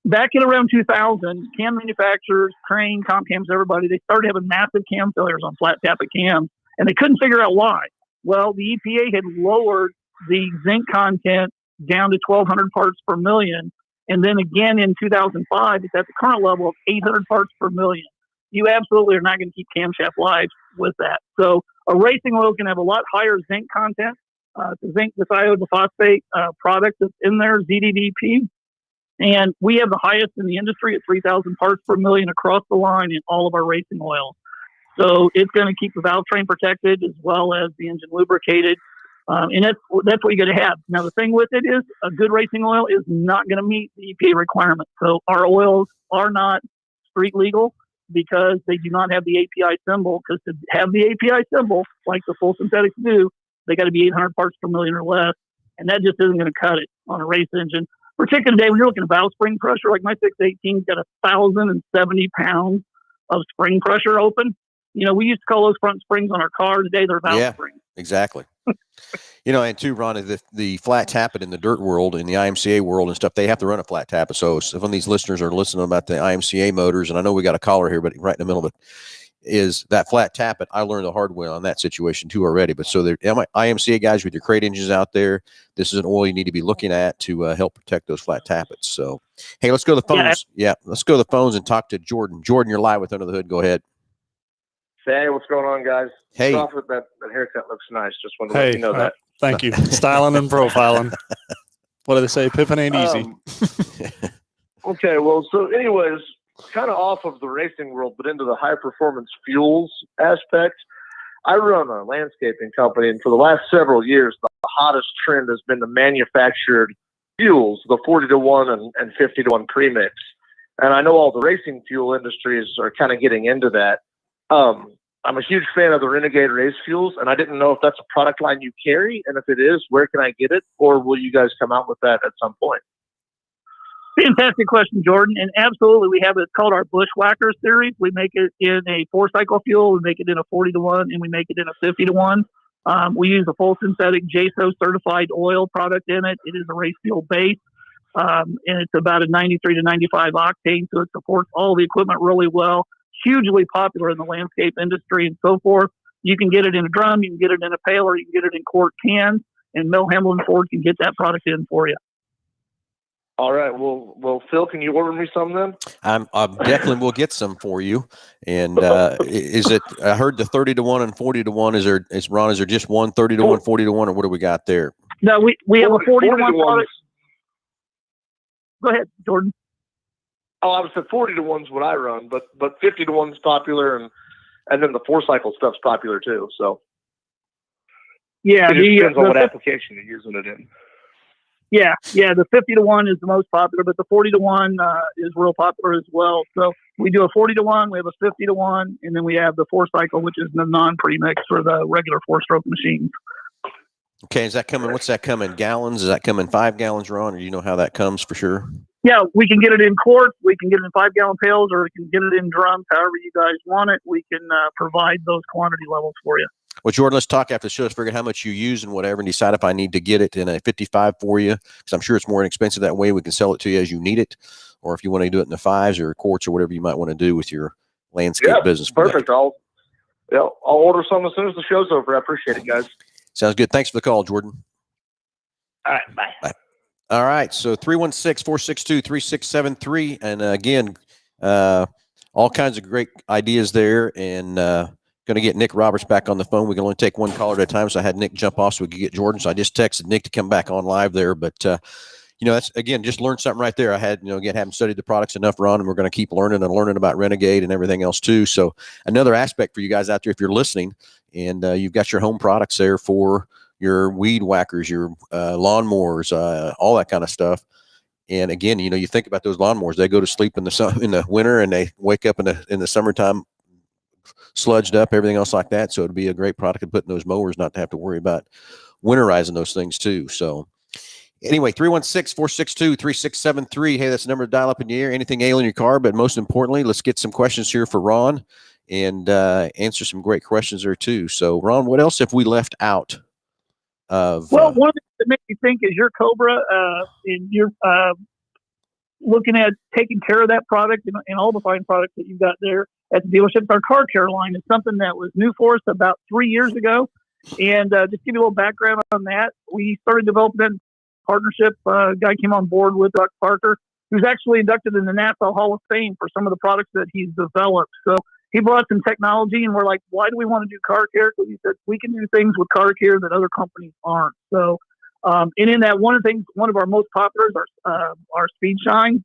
back in around 2000, cam manufacturers, Crane, Comp Cams, everybody, they started having massive cam failures on flat tappet cams, and they couldn't figure out why. Well, the EPA had lowered the zinc content down to 1,200 parts per million. And then again in 2005, it's at the current level of 800 parts per million. You absolutely are not going to keep camshaft lives with that. So a racing oil is going to have a lot higher zinc content. The zinc phosphate product that's in there, ZDDP. And we have the highest in the industry at 3,000 parts per million across the line in all of our racing oils. So it's going to keep the valve train protected as well as the engine lubricated. And that's what you got to have. Now, the thing with it is a good racing oil is not going to meet the EPA requirements. So our oils are not street legal because they do not have the API symbol. Because to have the API symbol, like the full synthetics do, they got to be 800 parts per million or less. And that just isn't going to cut it on a race engine. Particularly today, when you're looking at valve spring pressure, like my 618's got 1,070 pounds of spring pressure open. We used to call those front springs on our car. Today, they're valve springs. Exactly. And too, Ron, the flat tappet in the dirt world, in the IMCA world and stuff, they have to run a flat tappet. So if one of these listeners are listening about the IMCA motors, and I know we got a caller here, but right in the middle of it, is that flat tappet. I learned the hard way on that situation too already. But so there, IMCA guys with your crate engines out there, this is an oil you need to be looking at to help protect those flat tappets. So, hey, let's go to the phones. Yeah, let's go to the phones and talk to Jordan. Jordan, you're live with Under the Hood. Go ahead. Hey, what's going on, guys? Hey, that haircut looks nice. Just wanted to let you know that. Thank you. Styling and profiling. What do they say? Pippin ain't easy. Okay, well, so anyways, kind of off of the racing world, but into the high-performance fuels aspect, I run a landscaping company, and for the last several years, the hottest trend has been the manufactured fuels, the 40-to-1 and 50-to-1 premix. And I know all the racing fuel industries are kind of getting into that. I'm a huge fan of the Renegade Race Fuels, and I didn't know if that's a product line you carry, and if it is, where can I get it, or will you guys come out with that at some point? Fantastic question, Jordan. And absolutely, we have it called our Bushwhacker series. We make it in a 4-cycle fuel, we make it in a 40-to-1, and we make it in a 50-to-1. We use a full synthetic JSO certified oil product in it. It is a race fuel base, and it's about a 93 to 95 octane, so it supports all the equipment really well. Hugely popular in the landscape industry and so forth. You can get it in a drum, you can get it in a pail, or you can get it in quart cans, and Hambelton Ford can get that product in for you. All right. Well, Phil, can you order me some then? I definitely will get some for you. And is it? I heard the 30-to-1 and 40-to-1. Is there just one 30-to-1, 40-to-1, or what do we got there? No, we have a 40-to-1 product. Go ahead, Jordan. Oh, I was at 40-to-1's what I run, but 50-to-1's popular, and then the 4-cycle stuff's popular too. So yeah, it depends on what application you're using it in. Yeah, the 50-to-1 is the most popular, but the 40-to-1 is real popular as well. So we do a 40-to-1, we have a 50-to-1, and then we have the 4-cycle, which is the non-premix for the regular 4-stroke machines. Okay, is that coming? What's that coming? Gallons? Is that coming 5 gallons, Ron? Or do you know how that comes for sure? Yeah, we can get it in quarts, we can get it in 5-gallon pails, or we can get it in drums, however you guys want it. We can provide those quantity levels for you. Well, Jordan, let's talk after the show. Let's figure out how much you use and whatever, and decide if I need to get it in a 55 for you, because I'm sure it's more inexpensive that way. We can sell it to you as you need it, or if you want to do it in the 5s or quarts or whatever you might want to do with your landscape business. Perfect. I'll order some as soon as the show's over. I appreciate it, guys. Sounds good. Thanks for the call, Jordan. All right, bye. All right, so 316-462-3673, and again, all kinds of great ideas there, and going to get Nick Roberts back on the phone. We can only take one caller at a time, so I had Nick jump off so we could get Jordan. So I just texted Nick to come back on live there, but that's again just learned something right there. I had again haven't studied the products enough, Ron, and we're going to keep learning about Renegade and everything else too. So another aspect for you guys out there, if you're listening, and you've got your home products there for your weed whackers, your lawnmowers, all that kind of stuff. And again, you think about those lawnmowers, they go to sleep in the winter and they wake up in the summertime sludged up, everything else like that. So it'd be a great product to put in those mowers, not to have to worry about winterizing those things too. So anyway, 316-462-3673. Hey, that's the number to dial up in the air. Anything ailing your car, but most importantly, let's get some questions here for Ron and answer some great questions there too. So Ron, what else have we left out? One of the things that makes me think is your Cobra, and you're looking at taking care of that product and all the fine products that you've got there at the dealership. Our car care line is something that was new for us about 3 years ago. And just give you a little background on that. We started developing that partnership. A guy came on board with Doc Parker, who's actually inducted in the NASA Hall of Fame for some of the products that he's developed. So he brought some technology, and we're like, why do we want to do car care? Because he said, we can do things with car care that other companies aren't. So, and in that, one of our most popular is our Speed Shine.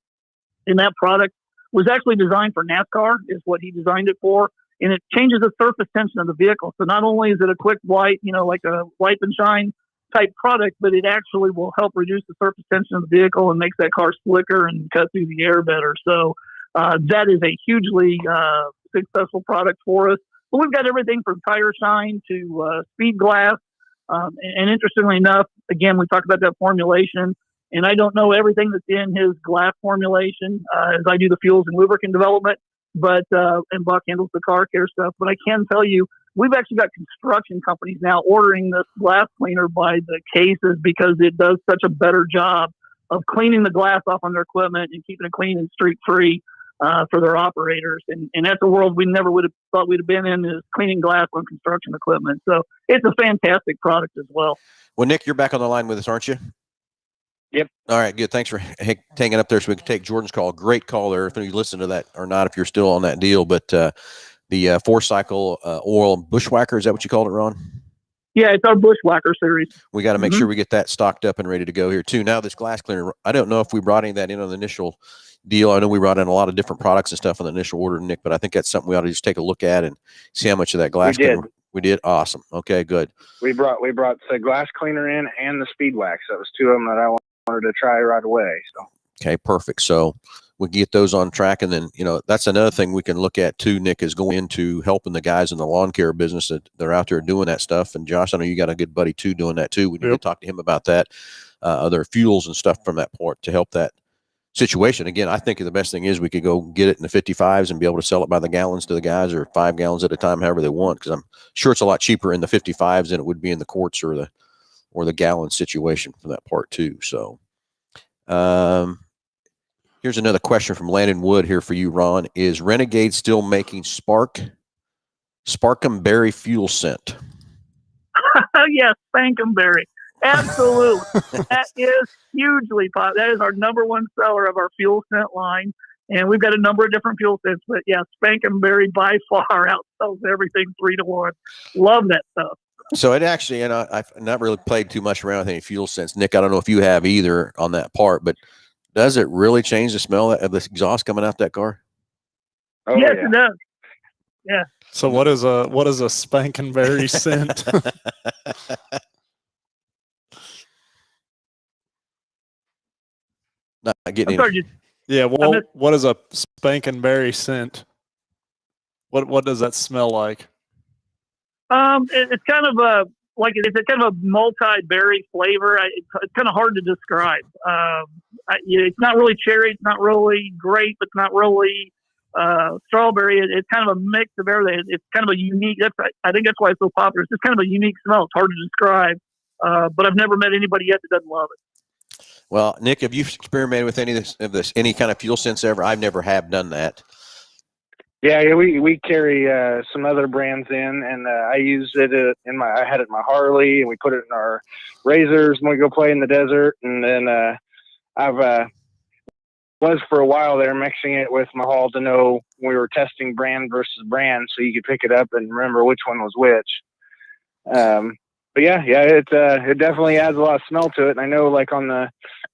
And that product was actually designed for NASCAR, is what he designed it for. And it changes the surface tension of the vehicle. So not only is it a quick wipe, like a wipe and shine type product, but it actually will help reduce the surface tension of the vehicle and makes that car slicker and cut through the air better. So that is a hugely successful product for us. But we've got everything from tire shine to speed glass. And interestingly enough, again, we talked about that formulation. And I don't know everything that's in his glass formulation as I do the fuels and lubricant development, and Buck handles the car care stuff. But I can tell you, we've actually got construction companies now ordering this glass cleaner by the cases because it does such a better job of cleaning the glass off on their equipment and keeping it clean and streak free. for their operators. And that's a world we never would have thought we'd have been in, is cleaning glass on construction equipment. So it's a fantastic product as well. Well, Nick, you're back on the line with us, aren't you? Yep. All right, good. Thanks for hanging up there so we can take Jordan's call. Great call there. If you listen to that or not, if you're still on that deal, but the 4-cycle oil bushwhacker, is that what you called it, Ron? Yeah, it's our bushwhacker series. We got to make sure we get that stocked up and ready to go here too. Now this glass cleaner, I don't know if we brought any of that in on the initial deal. I know we brought in a lot of different products and stuff on the initial order, Nick, but I think that's something we ought to just take a look at and see how much of that glass cleaner we did. Awesome. Okay, good. We brought the glass cleaner in and the speed wax. That was 2 of them that I wanted to try right away. So okay, perfect. So we can get those on track, and then that's another thing we can look at too, Nick, is going into helping the guys in the lawn care business that they're out there doing that stuff. And Josh, I know you got a good buddy too doing that too. We need to talk to him about that, other fuels and stuff from that port to help that situation. Again, I think the best thing is we could go get it in the 55s and be able to sell it by the gallons to the guys, or 5 gallons at a time, however they want, because I'm sure it's a lot cheaper in the 55s than it would be in the quarts or the gallon situation for that part too. So here's another question from Landon Wood here for you, Ron. Is Renegade still making Sparkum Berry fuel scent? Yes, Spankumberry. Absolutely. That is hugely popular. That is our number one seller of our fuel scent line. And we've got a number of different fuel scents, but yeah, Spankumberry by far outsells everything 3 to 1. Love that stuff. So it actually, and I've not really played too much around with any fuel scents. Nick, I don't know if you have either on that part, but does it really change the smell of the exhaust coming out that car? Oh, yes, yeah. it does. Yeah. So what is a Spankenberry scent? Not getting I'm sorry, Yeah, well, what is a Spankenberry scent? What does that smell like? it's kind of it's a kind of a multi-berry flavor. It's kind of hard to describe. It's not really cherry. It's not really grape. It's not really strawberry. It's kind of a mix of everything. It's kind of a unique. I think that's why it's so popular. It's just kind of a unique smell. It's hard to describe. But I've never met anybody yet that doesn't love it. Well, Nick, have you experimented with any kind of fuel scents ever? I've never have done that. Yeah, we carry some other brands in, and I use it I had it in my Harley, and we put it in our Razors when we go play in the desert. And then I've was for a while there mixing it with my Hall to know we were testing brand versus brand, so you could pick it up and remember which one was which. But yeah, it definitely adds a lot of smell to it. And I know, like on the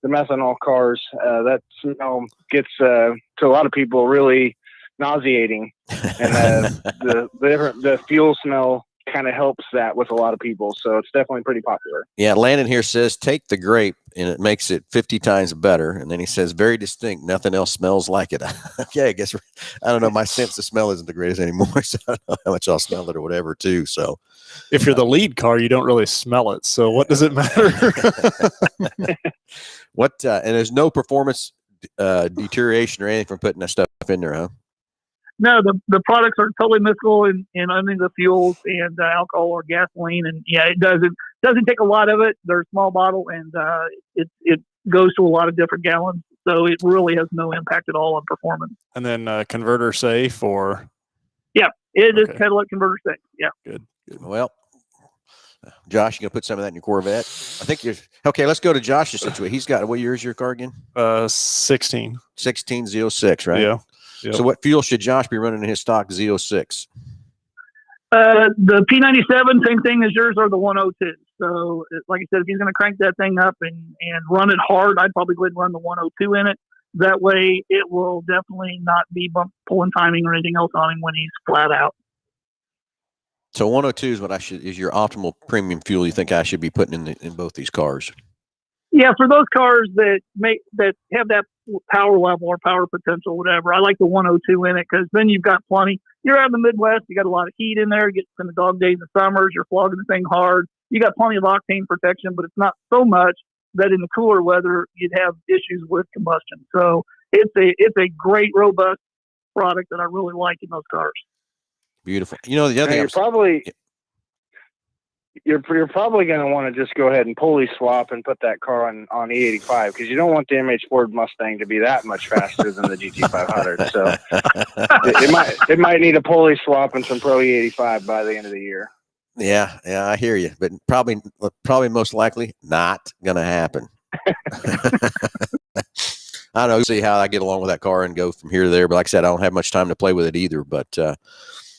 methanol cars, that smell gets to a lot of people really nauseating, and the fuel smell kind of helps that with a lot of people. So it's definitely pretty popular. Yeah, Landon here says take the grape and it makes it 50 times better. And then he says very distinct. Nothing else smells like it. Okay, I guess I don't know. My sense of smell isn't the greatest anymore, so I don't know how much I'll smell it or whatever too. So if you're the lead car, you don't really smell it. So what does it matter? And there's no performance deterioration or anything from putting that stuff in there, huh? No, the products are totally miscible in only the fuels and alcohol or gasoline, and yeah, it doesn't take a lot of it. They're a small bottle, and it goes to a lot of different gallons, so it really has no impact at all on performance. And then converter safe, or yeah, it is catalytic converter safe. Yeah, good. Well, Josh, you gonna put some of that in your Corvette? I think you're okay. Let's go to Josh's situation. He's got, what year is your car again? 16 Z06, right? Yeah. Yep. So what fuel should Josh be running in his stock Z06? The P97, same thing as yours, are the 102. So, like I said, if he's going to crank that thing up and run it hard, I'd probably go ahead and run the 102 in it. That way, it will definitely not be pulling timing or anything else on him when he's flat out. So 102 is your optimal premium fuel you think I should be putting in both these cars? Yeah, for those cars that have that power level or power potential, whatever, I like the 102 in it, because then you've got plenty. You're out in the Midwest, you got a lot of heat in there. You get in the dog days of summers, you're flogging the thing hard. You got plenty of octane protection, but it's not so much that in the cooler weather you'd have issues with combustion. So it's a great, robust product that I really like in those cars. Beautiful. You know, the other thing you're probably going to want to just go ahead and pulley swap and put that car on E85, because you don't want the MH Ford Mustang to be that much faster than the GT500. So it might need a pulley swap and some Pro E85 by the end of the year. Yeah, I hear you, but probably most likely not going to happen. I don't know. See how I get along with that car and go from here to there. But like I said, I don't have much time to play with it either. But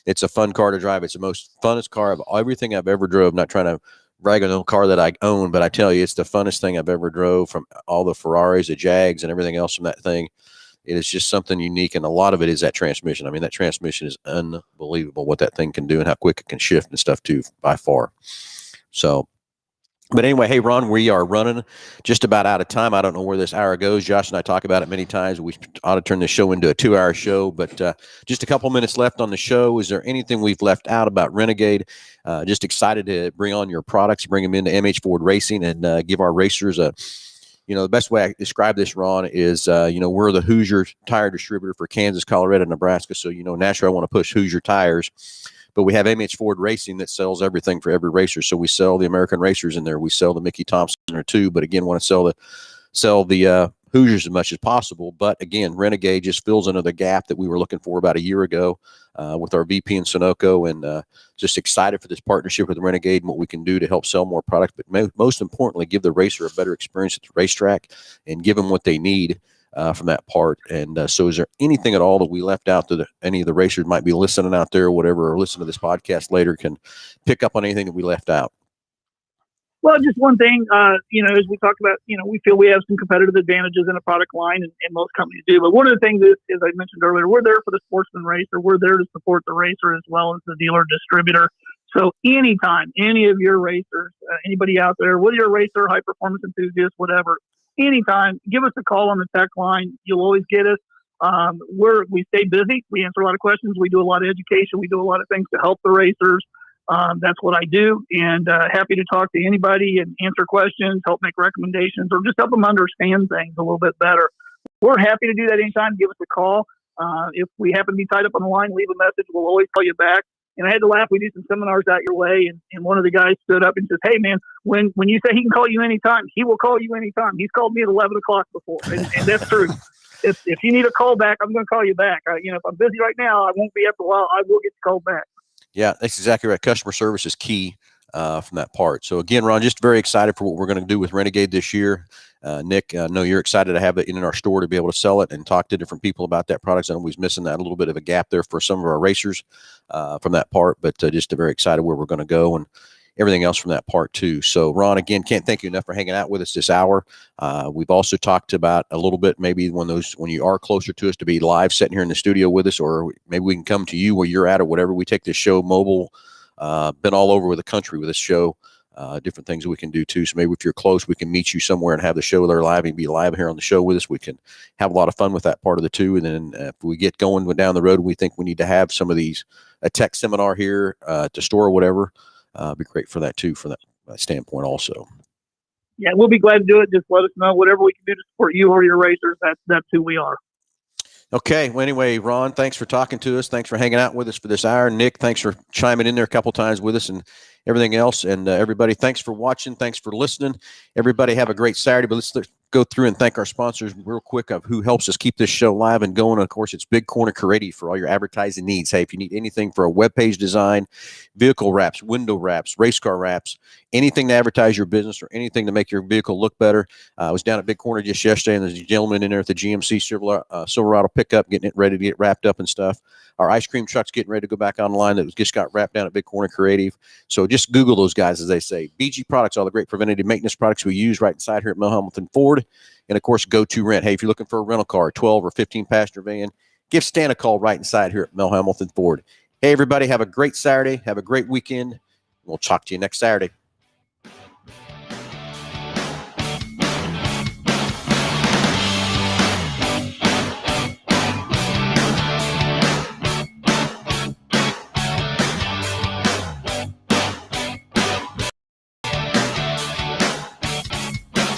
it's a fun car to drive. It's the most funnest car of everything I've ever drove. Not trying to brag on the car that I own, but I tell you, it's the funnest thing I've ever drove, from all the Ferraris, the Jags, and everything else from that thing. It is just something unique, and a lot of it is that transmission. I mean, that transmission is unbelievable, what that thing can do and how quick it can shift and stuff too, by far. So, but anyway, hey, Ron, we are running just about out of time. I don't know where this hour goes. Josh and I talk about it many times. We ought to turn this show into a 2-hour show, but just a couple minutes left on the show. Is there anything we've left out about Renegade? Just excited to bring on your products, bring them into MH Ford Racing, and give our racers a, the best way I describe this, Ron, is, we're the Hoosier tire distributor for Kansas, Colorado, Nebraska. So, naturally, I want to push Hoosier tires. But we have MH Ford Racing that sells everything for every racer. So we sell the American racers in there. We sell the Mickey Thompson in there too. But again, want to sell the Hoosiers as much as possible. But again, Renegade just fills another gap that we were looking for about a year ago with our VP in Sunoco, and just excited for this partnership with Renegade and what we can do to help sell more product. But most importantly, give the racer a better experience at the racetrack and give them what they need from that part. And so is there anything at all that we left out that any of the racers might be listening out there or whatever, or listen to this podcast later, can pick up on anything that we left out? Well, just one thing, as we talked about, we feel we have some competitive advantages in a product line, and most companies do. But one of the things is, as I mentioned earlier, we're there for the sportsman racer. We're there to support the racer as well as the dealer distributor. So anytime any of your racers, anybody out there, whether you're a racer, high performance enthusiast, whatever, anytime, give us a call on the tech line. You'll always get us. We stay busy. We answer a lot of questions. We do a lot of education. We do a lot of things to help the racers. That's what I do, and happy to talk to anybody and answer questions, help make recommendations, or just help them understand things a little bit better. We're happy to do that anytime. Give us a call. If we happen to be tied up on the line, leave a message. We'll always call you back. And I had to laugh. We do some seminars out your way, and one of the guys stood up and says, "Hey, man, when you say he can call you anytime, he will call you anytime. He's called me at 11 o'clock before." And that's true. If you need a call back, I'm going to call you back. If I'm busy right now, I won't be after a while. I will get the call back. Yeah, that's exactly right. Customer service is key from that part. So again, Ron, just very excited for what we're going to do with Renegade this year. Nick, I know you're excited to have it in our store to be able to sell it and talk to different people about that product. I know we're missing that a little bit of a gap there for some of our racers from that part, but just very excited where we're going to go and everything else from that part too. So Ron, again, can't thank you enough for hanging out with us this hour. We've also talked about a little bit, maybe when you are closer to us, to be live sitting here in the studio with us, or maybe we can come to you where you're at or whatever. We take this show mobile, been all over the country with this show, different things that we can do too. So maybe if you're close, we can meet you somewhere and have the show there live and be live here on the show with us. We can have a lot of fun with that part of the two. And then if we get going down the road, we think we need to have some of these, a tech seminar here to store or whatever. Be great for that too, from that standpoint also. Yeah, we'll be glad to do it. Just let us know whatever we can do to support you or your racers. That's who we are. Okay. Well, anyway, Ron, thanks for talking to us. Thanks for hanging out with us for this hour. Nick, thanks for chiming in there a couple times with us and everything else. And everybody, thanks for watching. Thanks for listening. Everybody have a great Saturday. But let's go through and thank our sponsors real quick of who helps us keep this show live and going. Of course, it's Big Corner Creative for all your advertising needs. Hey, if you need anything for a web page design, vehicle wraps, window wraps, race car wraps, anything to advertise your business or anything to make your vehicle look better. I was down at Big Corner just yesterday, and there's a gentleman in there at the GMC Silverado pickup getting it ready to get wrapped up and stuff. Our ice cream truck's getting ready to go back online that just got wrapped down at Big Corner Creative. So just Google those guys, as they say. BG Products, all the great preventative maintenance products we use right inside here at Hambelton Ford. And, of course, Go To Rent. Hey, if you're looking for a rental car, 12 or 15-passenger van, give Stan a call right inside here at Hambelton Ford. Hey, everybody, have a great Saturday. Have a great weekend. We'll talk to you next Saturday.